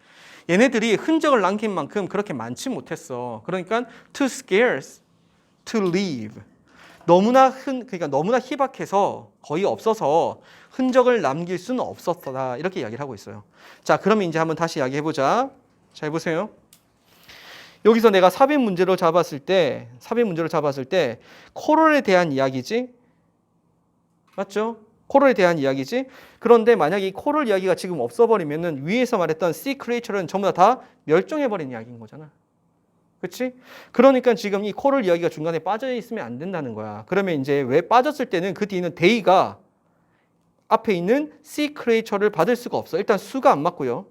얘네들이 흔적을 남긴 만큼 그렇게 많지 못했어. 그러니까 too scarce to leave. 그러니까 너무나 희박해서 거의 없어서 흔적을 남길 수는 없었다. 이렇게 이야기를 하고 있어요. 자, 그러면 이제 한번 다시 이야기해보자. 잘 보세요. 여기서 내가 삽입 문제로 잡았을 때 코럴에 대한 이야기지? 맞죠? 코럴에 대한 이야기지? 그런데 만약에 이 코럴 이야기가 지금 없어버리면은 위에서 말했던 sea creature는 전부 다 멸종해버린 이야기인 거잖아. 그렇지? 그러니까 지금 이 코럴 이야기가 중간에 빠져 있으면 안 된다는 거야. 그러면 이제 왜 빠졌을 때는 그 뒤에는 they가 앞에 있는 sea creature를 받을 수가 없어. 일단 수가 안 맞고요.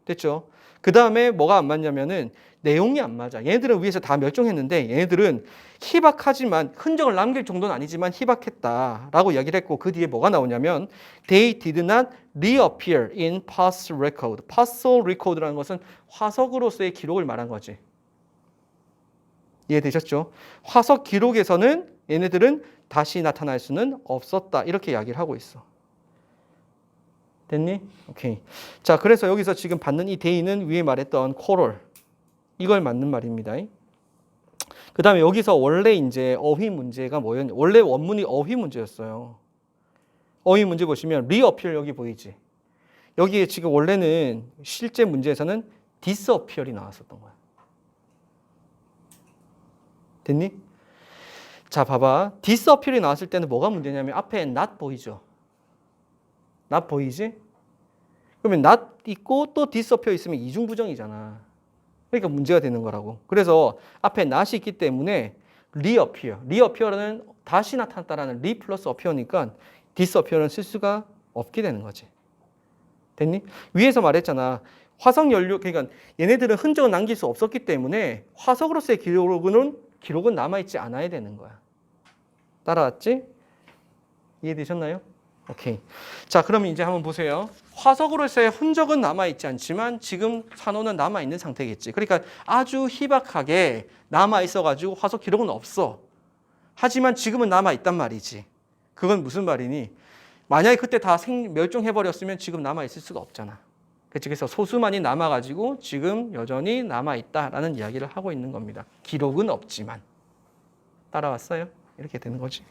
됐죠? 그 다음에 뭐가 안 맞냐면은 내용이 안 맞아. 얘네들은 위에서 다 멸종했는데 얘네들은 희박하지만 흔적을 남길 정도는 아니지만 희박했다라고 이야기를 했고 그 뒤에 뭐가 나오냐면 they did not reappear in fossil record. fossil record라는 것은 화석으로서의 기록을 말한 거지. 이해되셨죠? 화석 기록에서는 얘네들은 다시 나타날 수는 없었다. 이렇게 이야기를 하고 있어. 됐니? 오케이. 자, 그래서 여기서 지금 받는 이 데이는 위에 말했던 코럴. 이걸 맞는 말입니다. 그 다음에 여기서 원래 이제 어휘 문제가 뭐였냐. 원래 원문이 어휘 문제였어요. 어휘 문제 보시면 reappear 여기 보이지? 여기에 지금 원래는 실제 문제에서는 disappear이 나왔었던 거야. 됐니? 자, 봐봐. disappear이 나왔을 때는 뭐가 문제냐면 앞에 not 보이죠? not 보이지? 그러면 not 있고 또 disappear 있으면 이중부정이잖아. 그러니까 문제가 되는 거라고. 그래서 앞에 not이 있기 때문에 reappear는 다시 나타났다라는 re 플러스 appear니까 disappear는 쓸 수가 없게 되는 거지. 됐니? 위에서 말했잖아. 화석 연료, 그러니까 얘네들은 흔적을 남길 수 없었기 때문에 화석으로서의 기록은 남아있지 않아야 되는 거야. 따라왔지? 이해되셨나요? 오케이. 자, 그러면 이제 한번 보세요. 화석으로서의 흔적은 남아있지 않지만 지금 산호는 남아있는 상태겠지. 그러니까 아주 희박하게 남아있어가지고 화석 기록은 없어. 하지만 지금은 남아있단 말이지. 그건 무슨 말이니? 만약에 그때 다 멸종해버렸으면 지금 남아있을 수가 없잖아. 그래서 소수만이 남아가지고 지금 여전히 남아있다라는 이야기를 하고 있는 겁니다. 기록은 없지만. 따라왔어요? 이렇게 되는 거지.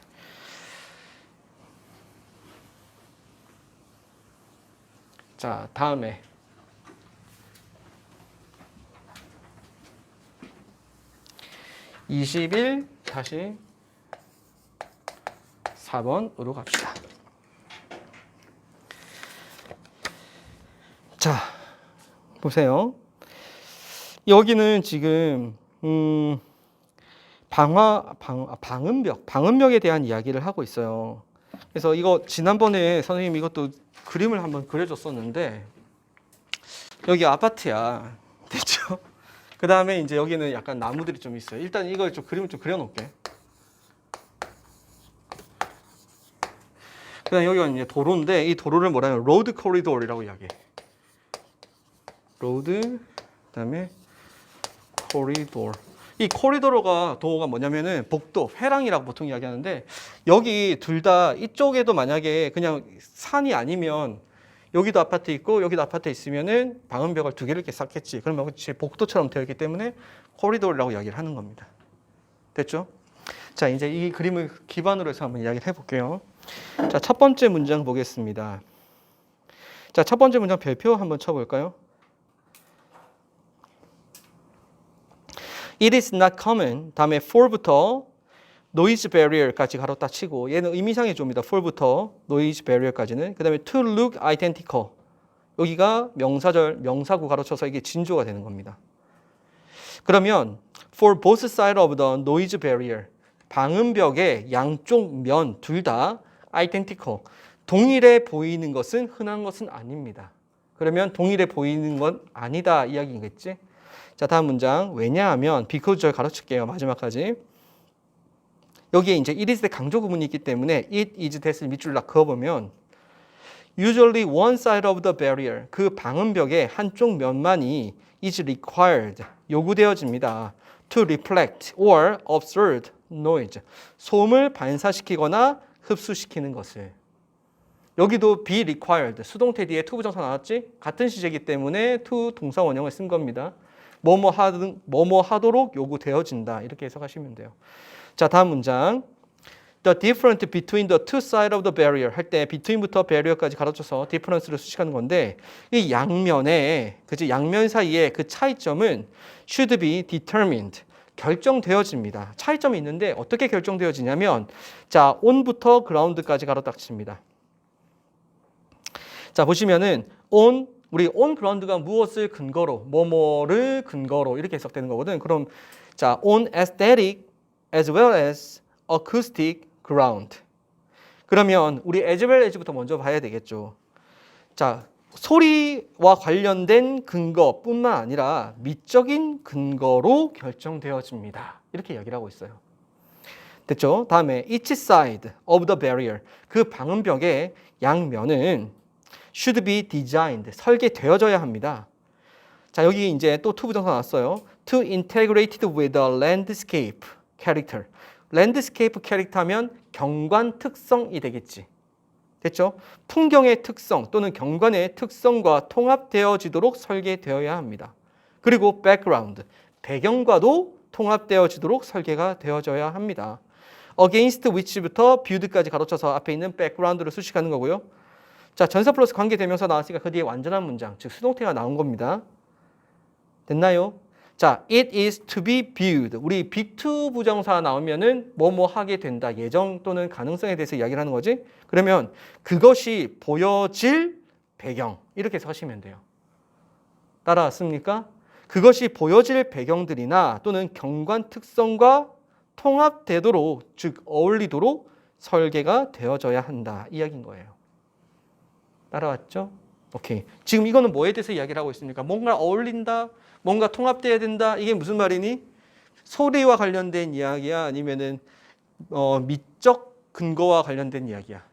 자, 다음에 다시 4번으로 갑시다. 자, 보세요. 여기는 지금 방음벽에 대한 이야기를 하고 있어요. 그래서 이거 지난번에 선생님 이것도 그림을 한번 그려줬었는데 여기 아파트야. 됐죠? 그 다음에 이제 여기는 약간 나무들이 좀 있어요. 일단 이걸 좀 그림을 좀 그려놓을게. 그 다음에 여기가 이제 도로인데 이 도로를 뭐라 하면 로드 코리도어라고 이야기해. 로드, 그 다음에 코리도어. 이 코리도어가 뭐냐면은 복도, 회랑이라고 보통 이야기하는데 여기 둘 다 이쪽에도 만약에 그냥 산이 아니면 여기도 아파트 있고 여기도 아파트 있으면은 방음벽을 두 개를 이렇게 쌓겠지. 그러면 제 복도처럼 되어 있기 때문에 코리도어라고 이야기를 하는 겁니다. 됐죠? 자, 이제 이 그림을 기반으로 해서 한번 이야기를 해볼게요. 자, 첫 번째 문장 보겠습니다. 자, 첫 번째 문장 별표 한번 쳐볼까요? It is not common. 다음에 for부터 noise barrier까지 가로 딱 치고 얘는 의미상의 조입니다. for부터 noise barrier까지는. 그 다음에 to look identical. 여기가 명사절, 명사구 가로쳐서 이게 진조가 되는 겁니다. 그러면 for both sides of the noise barrier. 방음벽의 양쪽 면 둘 다 identical. 동일해 보이는 것은 흔한 것은 아닙니다. 그러면 동일해 보이는 건 아니다 이야기겠지? 자, 다음 문장. 왜냐하면 because 가로칠게요. 마지막까지. 여기에 이제 it is 강조 구문이 있기 때문에 it is that을 밑줄 딱 그어보면 usually one side of the barrier 그 방음벽의 한쪽 면만이 is required 요구되어집니다. to reflect or absorb noise 소음을 반사시키거나 흡수시키는 것을. 여기도 be required 수동태 뒤에 to 부정사 나왔지? 같은 시제이기 때문에 to 동사 원형을 쓴 겁니다. 뭐뭐 하도록 요구되어진다 이렇게 해석하시면 돼요. 자, 다음 문장. The difference between the two sides of the barrier 할 때 between부터 barrier까지 가로쳐서 difference를 수식하는 건데 이 양면에 그지 양면 사이의 그 차이점은 should be determined 결정되어집니다. 차이점이 있는데 어떻게 결정되어지냐면 자, on부터 ground까지 가로 딱 칩니다. 자, 보시면은 우리 on ground가 무엇을 근거로 뭐뭐를 근거로 이렇게 해석되는 거거든. 그럼 자, on aesthetic as well as acoustic ground. 그러면 우리 as well as부터 먼저 봐야 되겠죠. 자, 소리와 관련된 근거뿐만 아니라 미적인 근거로 결정되어집니다. 이렇게 이야기를 하고 있어요. 됐죠? 다음에 each side of the barrier 그 방음벽의 양면은 should be designed 설계되어져야 합니다. 자, 여기 이제 또 to 부정사 나왔어요. to integrated with the landscape character. landscape character 하면 경관 특성이 되겠지. 됐죠? 풍경의 특성 또는 경관의 특성과 통합되어지도록 설계되어야 합니다. 그리고 background, 배경과도 통합되어지도록 설계가 되어져야 합니다. against which부터 viewed까지 가로쳐서 앞에 있는 background를 수식하는 거고요. 자, 전사 플러스 관계대명사 나왔으니까 그 뒤에 완전한 문장, 즉 수동태가 나온 겁니다. 됐나요? 자, it is to be viewed. 우리 be2 부정사 나오면은 뭐뭐 하게 된다. 예정 또는 가능성에 대해서 이야기를 하는 거지. 그러면 그것이 보여질 배경. 이렇게 해석하시면 돼요. 따라왔습니까? 그것이 보여질 배경들이나 또는 경관 특성과 통합되도록, 즉 어울리도록 설계가 되어져야 한다. 이야기인 거예요. 따라왔죠? 오케이. 지금 이거는 뭐에 대해서 이야기를 하고 있습니까? 뭔가 어울린다, 뭔가 통합돼야 된다. 이게 무슨 말이니? 소리와 관련된 이야기야? 아니면은 미적 근거와 관련된 이야기야?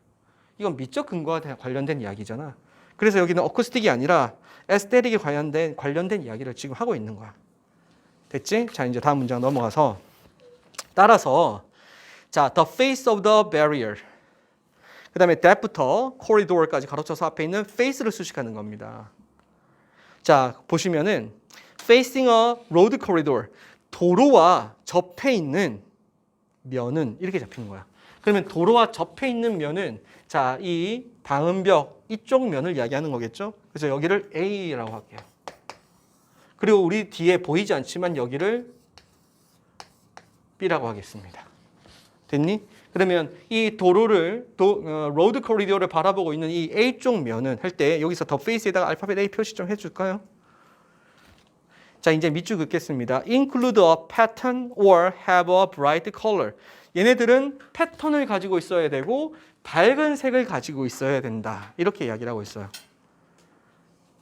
이건 미적 근거와 관련된 이야기잖아. 그래서 여기는 어쿠스틱이 아니라 에스테틱에 관련된 이야기를 지금 하고 있는 거야. 됐지? 자, 이제 다음 문장 넘어가서 따라서 자, the face of the barrier. 그 다음에 that부터 corridor까지 가로쳐서 앞에 있는 face를 수식하는 겁니다. 자, 보시면은 facing a road corridor, 도로와 접해 있는 면은 이렇게 잡히는 거야. 그러면 도로와 접해 있는 면은 자, 이 방음벽 이쪽 면을 이야기하는 거겠죠. 그래서 여기를 A라고 할게요. 그리고 우리 뒤에 보이지 않지만 여기를 B라고 하겠습니다. 됐니? 그러면 이 도로를 로드 코리도어를 바라보고 있는 이 A쪽 면은 할 때 여기서 더 페이스에다가 알파벳 A 표시 좀 해줄까요? 자, 이제 밑줄 긋겠습니다. Include a pattern or have a bright color. 얘네들은 패턴을 가지고 있어야 되고 밝은 색을 가지고 있어야 된다. 이렇게 이야기를 하고 있어요.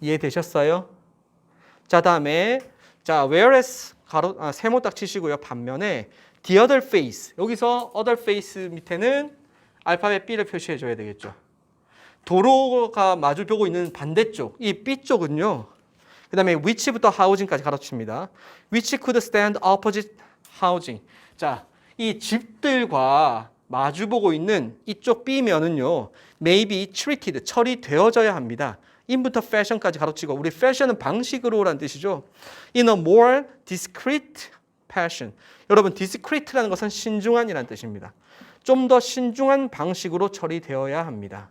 이해되셨어요? 자, 다음에 자, whereas 세모 딱 치시고요. 반면에 the other face. 여기서 other face 밑에는 알파벳 B를 표시해 줘야 되겠죠. 도로가 마주 보고 있는 반대쪽, 이 B 쪽은요. 그다음에 which부터 housing까지 가로칩니다. which could stand opposite housing. 자, 이 집들과 마주 보고 있는 이쪽 B면은요. may be treated, 처리되어져야 합니다. in부터 fashion까지 가로치고 우리 fashion은 방식으로라는 뜻이죠. in a more discreet fashion. 여러분 discreet라는 것은 신중한이라는 뜻입니다. 좀 더 신중한 방식으로 처리되어야 합니다.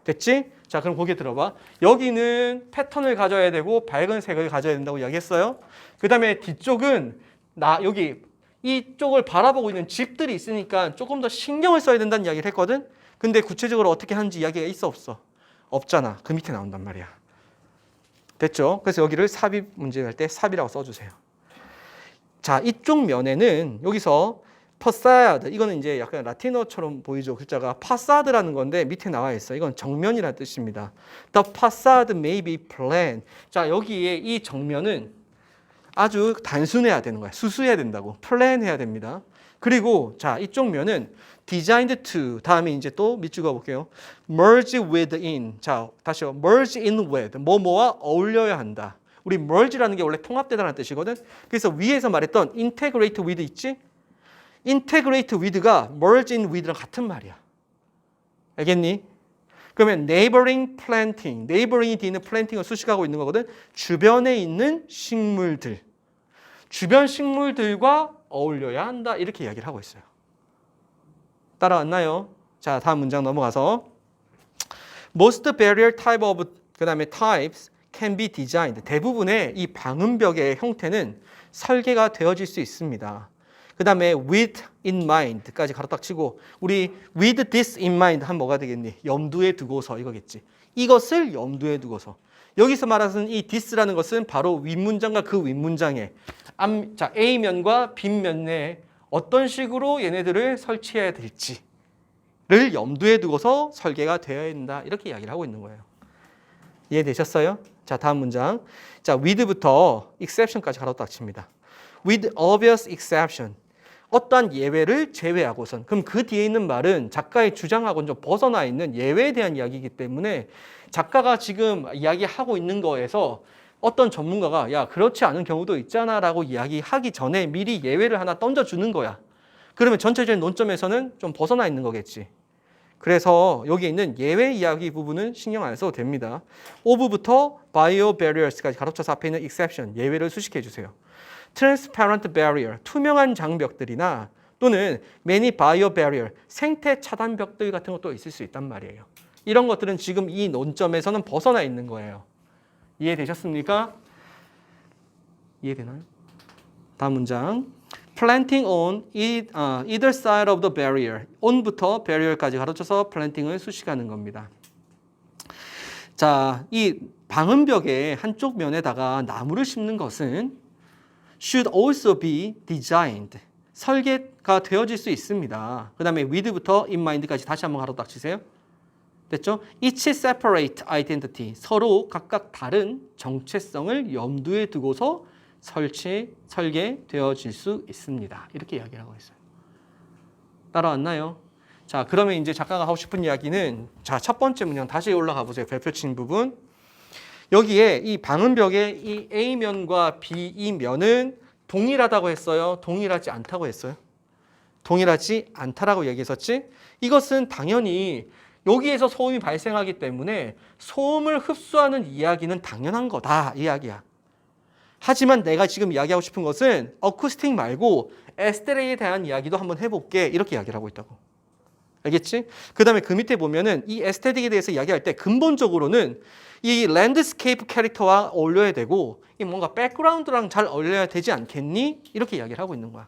됐지? 자, 그럼 거기에 들어봐. 여기는 패턴을 가져야 되고 밝은 색을 가져야 된다고 이야기했어요. 그 다음에 뒤쪽은 여기 이쪽을 바라보고 있는 집들이 있으니까 조금 더 신경을 써야 된다는 이야기를 했거든. 근데 구체적으로 어떻게 하는지 이야기가 있어 없어? 없잖아. 그 밑에 나온단 말이야. 됐죠? 그래서 여기를 삽입 문제 할 때 삽이라고 써주세요. 자, 이쪽 면에는 여기서 파사드, 이거는 이제 약간 라틴어처럼 보이죠. 글자가 파사드라는 건데 밑에 나와 있어요. 이건 정면이라는 뜻입니다. The facade may be plain. 자, 여기에 이 정면은 아주 단순해야 되는 거야. 수수해야 된다고. plain 해야 됩니다. 그리고 자, 이쪽 면은 designed to, 다음에 이제 또 밑줄 그어볼게요. merge within. 자, 다시요. merge in with. 뭐뭐와 어울려야 한다. 우리 merge라는 게 원래 통합되다는 뜻이거든. 그래서 위에서 말했던 integrate with 있지? integrate with가 merge in with랑 같은 말이야. 알겠니? 그러면 neighboring planting, neighboring이 뒤는 planting을 수식하고 있는 거거든. 주변에 있는 식물들, 주변 식물들과 어울려야 한다. 이렇게 이야기를 하고 있어요. 따라왔나요? 자, 다음 문장 넘어가서 most barrier type of, 그 다음에 types can be designed. 대부분의 이 방음벽의 형태는 설계가 되어질 수 있습니다. 그 다음에 with in mind까지 가로 딱 치고 우리 with this in mind 하면 뭐가 되겠니? 염두에 두고서 이거겠지. 이것을 염두에 두고서. 여기서 말하는 이 this라는 것은 바로 윗문장과 그 윗문장에 자, A면과 B면에 어떤 식으로 얘네들을 설치해야 될지를 염두에 두고서 설계가 되어야 된다. 이렇게 이야기를 하고 있는 거예요. 이해되셨어요? 자, 다음 문장. 자, with부터 exception까지 가로 딱 칩니다. with obvious exception. 어떠한 예외를 제외하고선. 그럼 그 뒤에 있는 말은 작가의 주장하고는 좀 벗어나 있는 예외에 대한 이야기이기 때문에 작가가 지금 이야기하고 있는 거에서 어떤 전문가가 야, 그렇지 않은 경우도 있잖아 라고 이야기하기 전에 미리 예외를 하나 던져주는 거야. 그러면 전체적인 논점에서는 좀 벗어나 있는 거겠지. 그래서 여기 있는 예외 이야기 부분은 신경 안 써도 됩니다. of부터 bio barriers까지 가로쳐서 앞에 있는 exception, 예외를 수식해 주세요. transparent barrier, 투명한 장벽들이나 또는 many bio barrier, 생태 차단벽들 같은 것도 있을 수 있단 말이에요. 이런 것들은 지금 이 논점에서는 벗어나 있는 거예요. 이해되셨습니까? 이해되나요? 다음 문장. planting on either side of the barrier. on부터 barrier까지 가로쳐서 planting을 수식하는 겁니다. 자, 이 방음벽의 한쪽 면에다가 나무를 심는 것은 should also be designed. 설계가 되어질 수 있습니다. 그 다음에 with부터 in mind까지 다시 한번 가로 딱 치세요. 됐죠? each separate identity. 서로 각각 다른 정체성을 염두에 두고서 설계되어질 수 있습니다. 이렇게 이야기를 하고 있어요. 따라왔나요? 자, 그러면 이제 작가가 하고 싶은 이야기는 자, 첫 번째 문장 다시 올라가 보세요. 별표 친 부분. 여기에 이 방음벽의 이 A면과 B면은 동일하다고 했어요? 동일하지 않다고 했어요? 동일하지 않다라고 얘기했었지? 이것은 당연히 여기에서 소음이 발생하기 때문에 소음을 흡수하는 이야기는 당연한 거다 이 이야기야. 하지만 내가 지금 이야기하고 싶은 것은 어쿠스틱 말고 에스테레에 대한 이야기도 한번 해볼게 이렇게 이야기를 하고 있다고. 알겠지? 그 다음에 그 밑에 보면은 이 에스테틱에 대해서 이야기할 때 근본적으로는 이 랜드스케이프 캐릭터와 어울려야 되고 이 뭔가 백그라운드랑 잘 어울려야 되지 않겠니? 이렇게 이야기를 하고 있는 거야.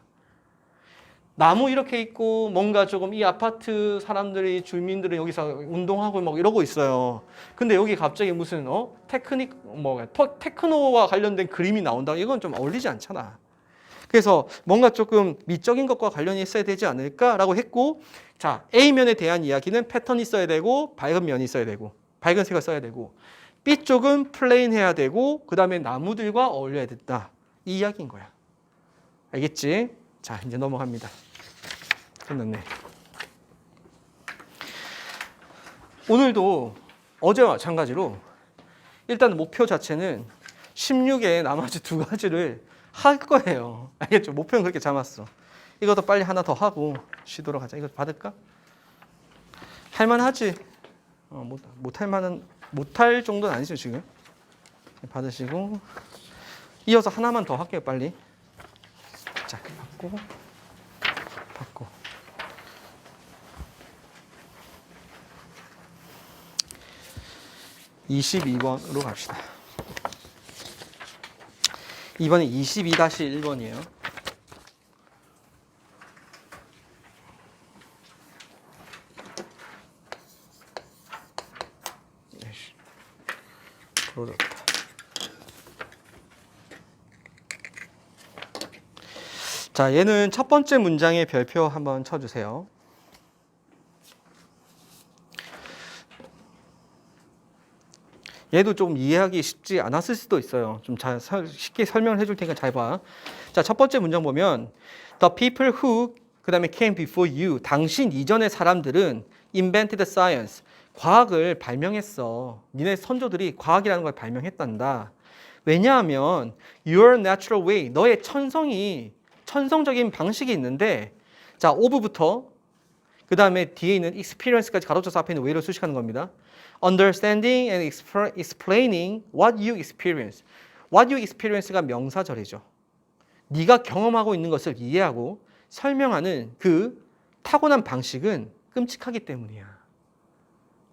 나무 이렇게 있고 뭔가 조금 이 아파트 사람들이 주민들은 여기서 운동하고 막 이러고 있어요. 근데 여기 갑자기 무슨 테크노와 관련된 그림이 나온다. 이건 좀 어울리지 않잖아. 그래서 뭔가 조금 미적인 것과 관련이 있어야 되지 않을까라고 했고, 자, A면에 대한 이야기는 패턴이 있어야 되고 밝은 면이 있어야 되고 밝은 색을 써야 되고 B쪽은 플레인해야 되고 그 다음에 나무들과 어울려야 된다. 이 이야기인 거야. 알겠지? 자, 이제 넘어갑니다. 끝났네. 오늘도 어제와 마찬가지로 일단 목표 자체는 16의 나머지 두 가지를 할 거예요. 알겠죠? 목표는 그렇게 잡았어. 이것도 빨리 하나 더 하고 쉬도록 하자. 이거 받을까? 할만하지? 못할 정도는 아니죠 지금. 받으시고 이어서 하나만 더 할게요 빨리. 자, 받고 22번으로 갑시다. 이번에 22-1번이에요. 프로덕트. 자, 얘는 첫 번째 문장의 별표 한번 쳐주세요. 얘도 좀 이해하기 쉽지 않았을 수도 있어요. 좀 쉽게 설명을 해줄 테니까 잘 봐. 자, 첫 번째 문장 보면 The people who 그 다음에 came before you 당신 이전의 사람들은 invented science 과학을 발명했어. 니네 선조들이 과학이라는 걸 발명했단다. 왜냐하면 your natural way 너의 천성적인 방식이 있는데 자, of부터 그 다음에 뒤에 있는 experience까지 가로쳐서 앞에 있는 way로 수식하는 겁니다. Understanding and explaining what you experience. What you experience가 명사절이죠. 네가 경험하고 있는 것을 이해하고 설명하는 그 타고난 방식은 끔찍하기 때문이야.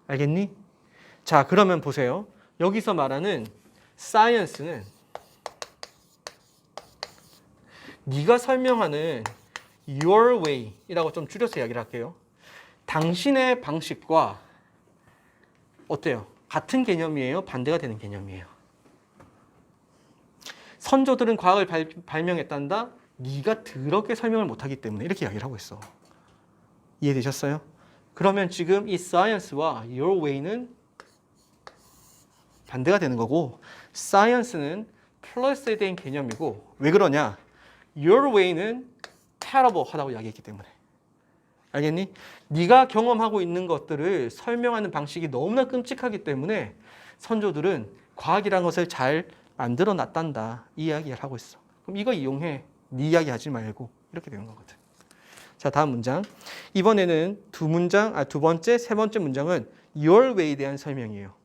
알겠니? 자, 그러면 보세요. 여기서 말하는 science는 네가 설명하는 your way이라고 좀 줄여서 이야기를 할게요. 당신의 방식과 어때요? 같은 개념이에요? 반대가 되는 개념이에요? 선조들은 과학을 발명했단다? 네가 더럽게 설명을 못하기 때문에 이렇게 이야기를 하고 있어. 이해되셨어요? 그러면 지금 이 science와 your way는 반대가 되는 거고 science는 플러스에 대한 개념이고 왜 그러냐? your way는 terrible하다고 이야기했기 때문에. 알겠니? 네가 경험하고 있는 것들을 설명하는 방식이 너무나 끔찍하기 때문에 선조들은 과학이라는 것을 잘 만들어 놨단다. 이 이야기를 하고 있어. 그럼 이거 이용해. 네 이야기 하지 말고 이렇게 되는 거거든. 자, 다음 문장. 이번에는 두 번째, 세 번째 문장은 your way에 대한 설명이에요.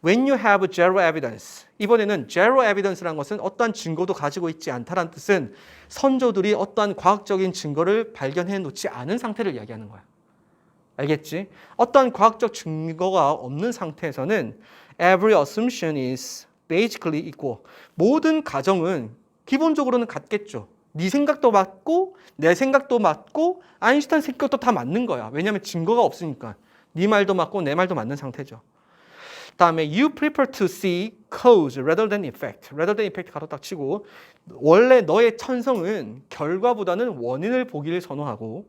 When you have zero evidence. 이번에는 zero evidence라는 것은 어떠한 증거도 가지고 있지 않다라는 뜻은 선조들이 어떠한 과학적인 증거를 발견해 놓지 않은 상태를 이야기하는 거야. 알겠지? 어떠한 과학적 증거가 없는 상태에서는 every assumption is basically equal. 모든 가정은 기본적으로는 같겠죠. 네 생각도 맞고 내 생각도 맞고 아인슈타인 생각도 다 맞는 거야. 왜냐하면 증거가 없으니까. 네 말도 맞고 내 말도 맞는 상태죠. 다음에 you prefer to see cause rather than effect. rather than effect 가로 딱 치고 원래 너의 천성은 결과보다는 원인을 보기를 선호하고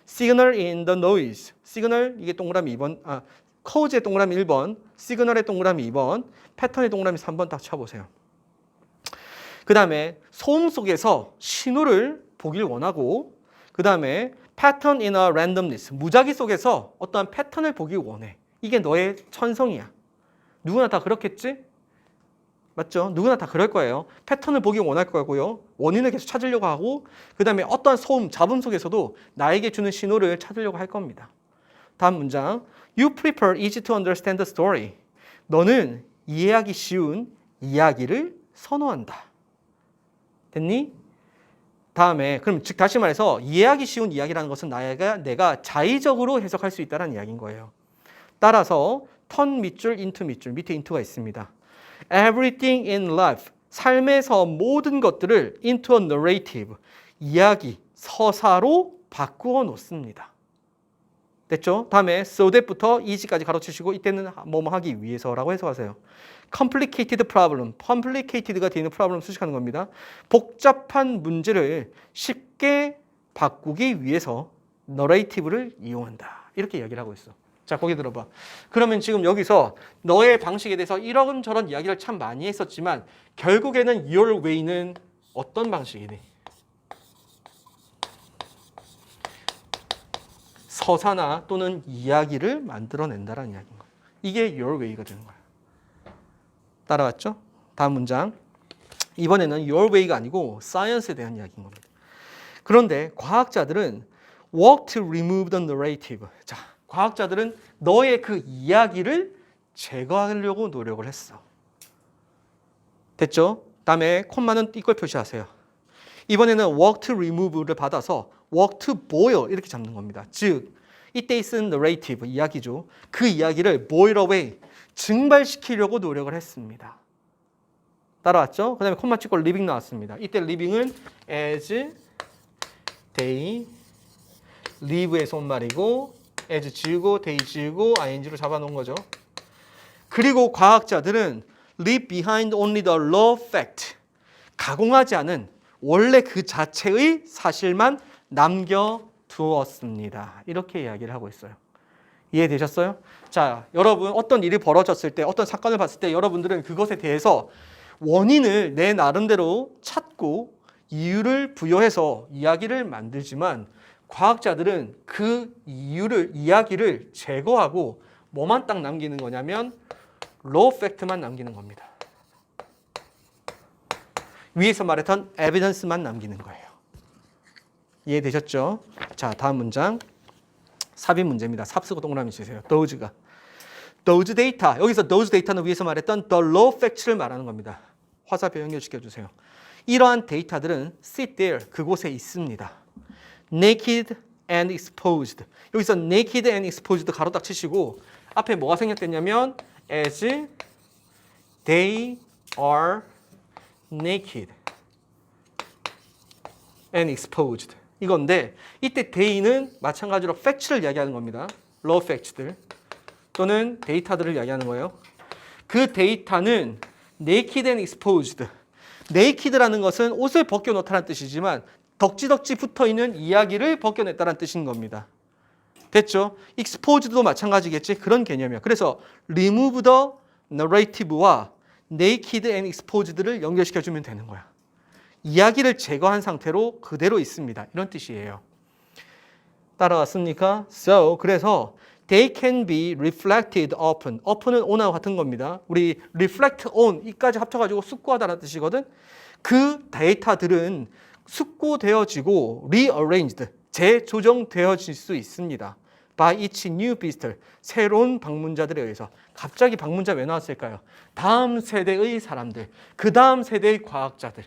signal in the noise. signal 이게 동그라미 2번, cause의 동그라미 1번, signal의 동그라미 2번, 패턴의 동그라미 3번 딱 쳐보세요. 그 다음에 소음 속에서 신호를 보길 원하고 그 다음에 pattern in a randomness. 무작위 속에서 어떠한 패턴을 보길 원해. 이게 너의 천성이야. 누구나 다 그렇겠지? 맞죠? 누구나 다 그럴 거예요. 패턴을 보기 원할 거고요. 원인을 계속 찾으려고 하고 그 다음에 어떠한 소음, 잡음 속에서도 나에게 주는 신호를 찾으려고 할 겁니다. 다음 문장. You prefer easy to understand the story. 너는 이해하기 쉬운 이야기를 선호한다. 됐니? 다음에 그럼 즉 다시 말해서 이해하기 쉬운 이야기라는 것은 내가 자의적으로 해석할 수 있다는 이야기인 거예요. 따라서 turn 밑줄, into 밑줄, 밑에 into가 있습니다. Everything in life, 삶에서 모든 것들을 into a narrative, 이야기, 서사로 바꾸어 놓습니다. 됐죠? 다음에 so that부터 easy까지 가로치시고 이때는 뭐뭐 하기 위해서라고 해석하세요. complicated problem, complicated가 뒤에 있는 problem 수식하는 겁니다. 복잡한 문제를 쉽게 바꾸기 위해서 narrative를 이용한다. 이렇게 이야기를 하고 있어. 자, 거기 들어봐. 그러면 지금 여기서 너의 방식에 대해서 이런저런 이야기를 참 많이 했었지만 결국에는 your way는 어떤 방식이니? 서사나 또는 이야기를 만들어낸다라는 이야기인 거야. 이게 your way가 되는 거야. 따라왔죠? 다음 문장. 이번에는 your way가 아니고 science에 대한 이야기인 겁니다. 그런데 과학자들은 work to remove the narrative. 자, 과학자들은 너의 그 이야기를 제거하려고 노력을 했어. 됐죠? 다음에 콤마는 이걸 표시하세요. 이번에는 work to remove를 받아서 work to boil 이렇게 잡는 겁니다. 즉, 이때 쓴 narrative, 이야기죠. 그 이야기를 boil away, 증발시키려고 노력을 했습니다. 따라왔죠? 그 다음에 콤마 찍고 living 나왔습니다. 이때 living은 as they live의 손말이고 as 지우고 they 지우고 ing로 잡아놓은 거죠. 그리고 과학자들은 leave behind only the raw fact. 가공하지 않은 원래 그 자체의 사실만 남겨두었습니다. 이렇게 이야기를 하고 있어요. 이해되셨어요? 자, 여러분 어떤 일이 벌어졌을 때, 어떤 사건을 봤을 때 여러분들은 그것에 대해서 원인을 내 나름대로 찾고 이유를 부여해서 이야기를 만들지만 과학자들은 그 이야기를 제거하고 뭐만 딱 남기는 거냐면 raw fact만 남기는 겁니다. 위에서 말했던 evidence만 남기는 거예요. 이해되셨죠? 자, 다음 문장. 삽입 문제입니다. 삽 쓰고 동그라미 치세요. those가. those data. 여기서 those data는 위에서 말했던 the raw facts를 말하는 겁니다. 화살표 연결시켜 주세요. 이러한 데이터들은 sit there. 그곳에 있습니다. naked and exposed. 여기서 naked and exposed 가로 딱 치시고 앞에 뭐가 생략됐냐면 as they are naked and exposed 이건데 이때 they는 마찬가지로 facts를 이야기하는 겁니다. raw facts들 또는 데이터들을 이야기하는 거예요. 그 데이터는 naked and exposed. naked라는 것은 옷을 벗겨놓다는 뜻이지만 덕지덕지 붙어있는 이야기를 벗겨냈다는 뜻인 겁니다. 됐죠? exposed도 마찬가지겠지? 그런 개념이야. 그래서 remove the narrative와 naked and exposed를 연결시켜주면 되는 거야. 이야기를 제거한 상태로 그대로 있습니다. 이런 뜻이에요. 따라왔습니까? So, 그래서 they can be reflected upon. upon은 on하고 같은 겁니다. 우리 reflect on, 이까지 합쳐가지고 숙고하다는 뜻이거든. 그 데이터들은 숙고되어지고 rearranged, 재조정되어질 수 있습니다. by each new visitor, 새로운 방문자들에 의해서. 갑자기 방문자 왜 나왔을까요? 다음 세대의 사람들, 그 다음 세대의 과학자들에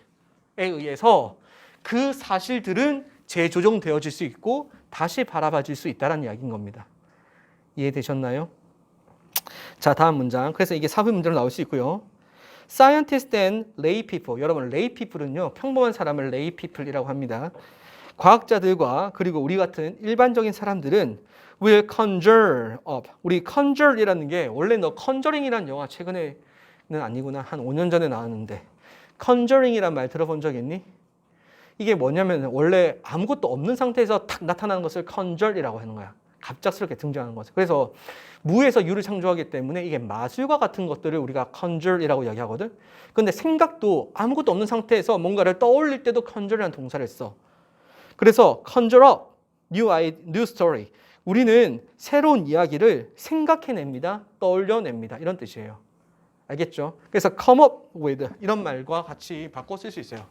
의해서 그 사실들은 재조정되어질 수 있고 다시 바라봐질 수 있다는 이야기인 겁니다. 이해되셨나요? 자, 다음 문장. 그래서 이게 사부 문제로 나올 수 있고요. Scientists and lay people. 여러분, lay people은요, 평범한 사람을 lay people이라고 합니다. 과학자들과 그리고 우리 같은 일반적인 사람들은 will conjure up. 우리 conjure이라는 게 원래 너 conjuring이라는 영화 최근에는 아니구나. 한 5년 전에 나왔는데 conjuring이란 말 들어본 적 있니? 이게 뭐냐면 원래 아무것도 없는 상태에서 탁 나타나는 것을 conjure이라고 하는 거야. 갑작스럽게 등장하는 거죠. 그래서 무에서 유를 창조하기 때문에 이게 마술과 같은 것들을 우리가 conjure이라고 이야기하거든. 근데 생각도 아무것도 없는 상태에서 뭔가를 떠올릴 때도 conjure이라는 동사를 써. 그래서 conjure up new story. 우리는 새로운 이야기를 생각해냅니다. 떠올려냅니다. 이런 뜻이에요. 알겠죠? 그래서 come up with 이런 말과 같이 바꿔 쓸 수 있어요.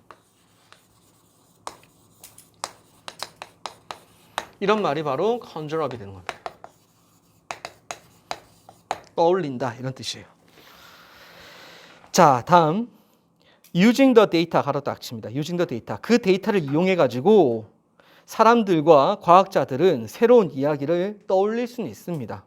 이런 말이 바로 conjure up이 되는 겁니다. 떠올린다 이런 뜻이에요. 자, 다음 using the data 가로 딱 칩니다. using the data. 그 데이터를 이용해 가지고 사람들과 과학자들은 새로운 이야기를 떠올릴 수는 있습니다.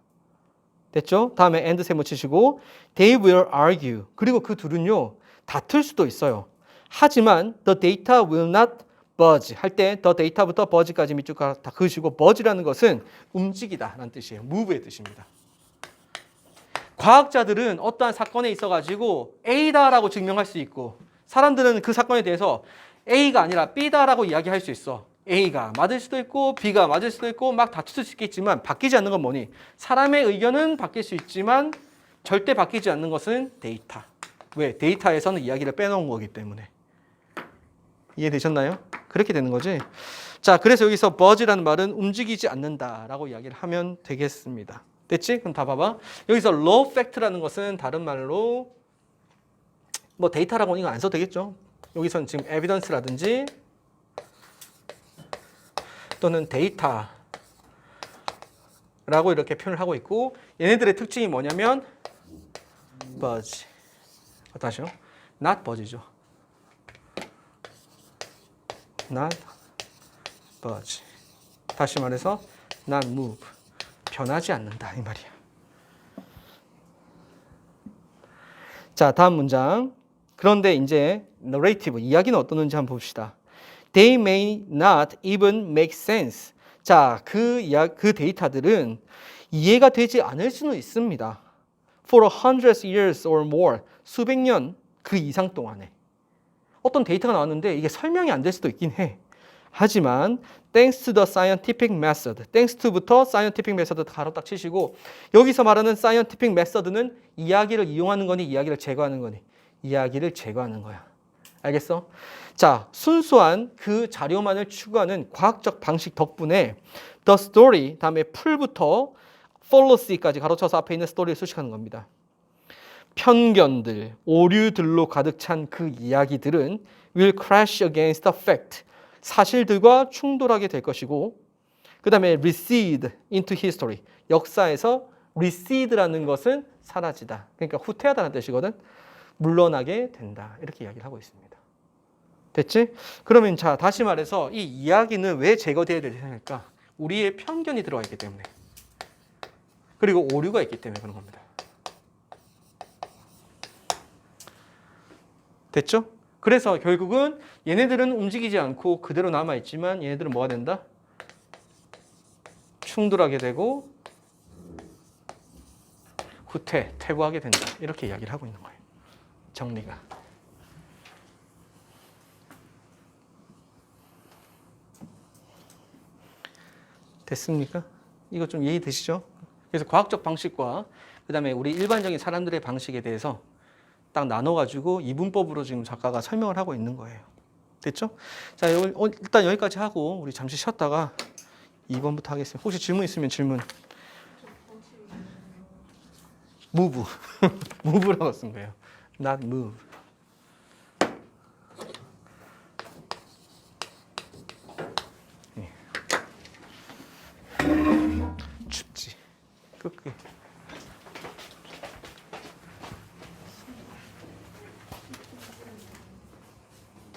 됐죠? 다음에 and 세모 치시고 they will argue. 그리고 그 둘은요 다툴 수도 있어요. 하지만 the data will not budge 할 때 the data부터 budge까지 밑줄 다 그으시고 budge라는 것은 움직이다 라는 뜻이에요. move의 뜻입니다. 과학자들은 어떠한 사건에 있어가지고 A다라고 증명할 수 있고 사람들은 그 사건에 대해서 A가 아니라 B다라고 이야기할 수 있어. A가 맞을 수도 있고 B가 맞을 수도 있고 막 다툴 수 있겠지만 바뀌지 않는 건 뭐니? 사람의 의견은 바뀔 수 있지만 절대 바뀌지 않는 것은 데이터. 왜? 데이터에서는 이야기를 빼놓은 거기 때문에. 이해되셨나요? 그렇게 되는 거지. 자, 그래서 여기서 버즈라는 말은 움직이지 않는다라고 이야기를 하면 되겠습니다. 됐지? 그럼 다 봐봐. 여기서 raw fact라는 것은 다른 말로 뭐 데이터라고는 이거 안 써도 되겠죠? 여기서는 지금 evidence라든지 또는 데이터라고 이렇게 표현을 하고 있고 얘네들의 특징이 뭐냐면 buzz. 다시요. not buzz죠. not buzz. 다시 말해서 not move. 변하지 않는다 이 말이야. 자, 다음 문장. 그런데 이제 narrative 이야기는 어떠는지 한번 봅시다. They may not even make sense. 자, 그 데이터들은 이해가 되지 않을 수는 있습니다. For hundreds years or more. 수백 년 그 이상 동안에. 어떤 데이터가 나왔는데 이게 설명이 안 될 수도 있긴 해. 하지만 thanks to the scientific method. thanks to부터 scientific method 가로 딱 치시고 여기서 말하는 scientific method는 이야기를 이용하는 거니 이야기를 제거하는 거니 이야기를 제거하는 거야. 알겠어? 자, 순수한 그 자료만을 추구하는 과학적 방식 덕분에 the story 다음에 풀부터 fallacy까지 가로쳐서 앞에 있는 스토리를 수식하는 겁니다. 편견들, 오류들로 가득 찬 그 이야기들은 will crash against the fact. 사실들과 충돌하게 될 것이고 그 다음에 recede into history. 역사에서 recede라는 것은 사라지다. 그러니까 후퇴하다는 뜻이거든. 물러나게 된다. 이렇게 이야기를 하고 있습니다. 됐지? 그러면 자, 다시 말해서 이 이야기는 왜 제거되어야 될까? 우리의 편견이 들어가 있기 때문에. 그리고 오류가 있기 때문에 그런 겁니다. 됐죠? 그래서 결국은 얘네들은 움직이지 않고 그대로 남아있지만 얘네들은 뭐가 된다? 충돌하게 되고 퇴보하게 된다. 이렇게 이야기를 하고 있는 거예요. 정리가. 됐습니까? 이거 좀 이해되시죠? 그래서 과학적 방식과 그 다음에 우리 일반적인 사람들의 방식에 대해서 딱 나눠가지고 이분법으로 지금 작가가 설명을 하고 있는 거예요. 됐죠? 자, 일단 여기까지 하고 우리 잠시 쉬었다가 2번부터 하겠습니다. 혹시 질문 있으면 질문. move. move라고 쓴 거예요. not move. 춥지. 끝.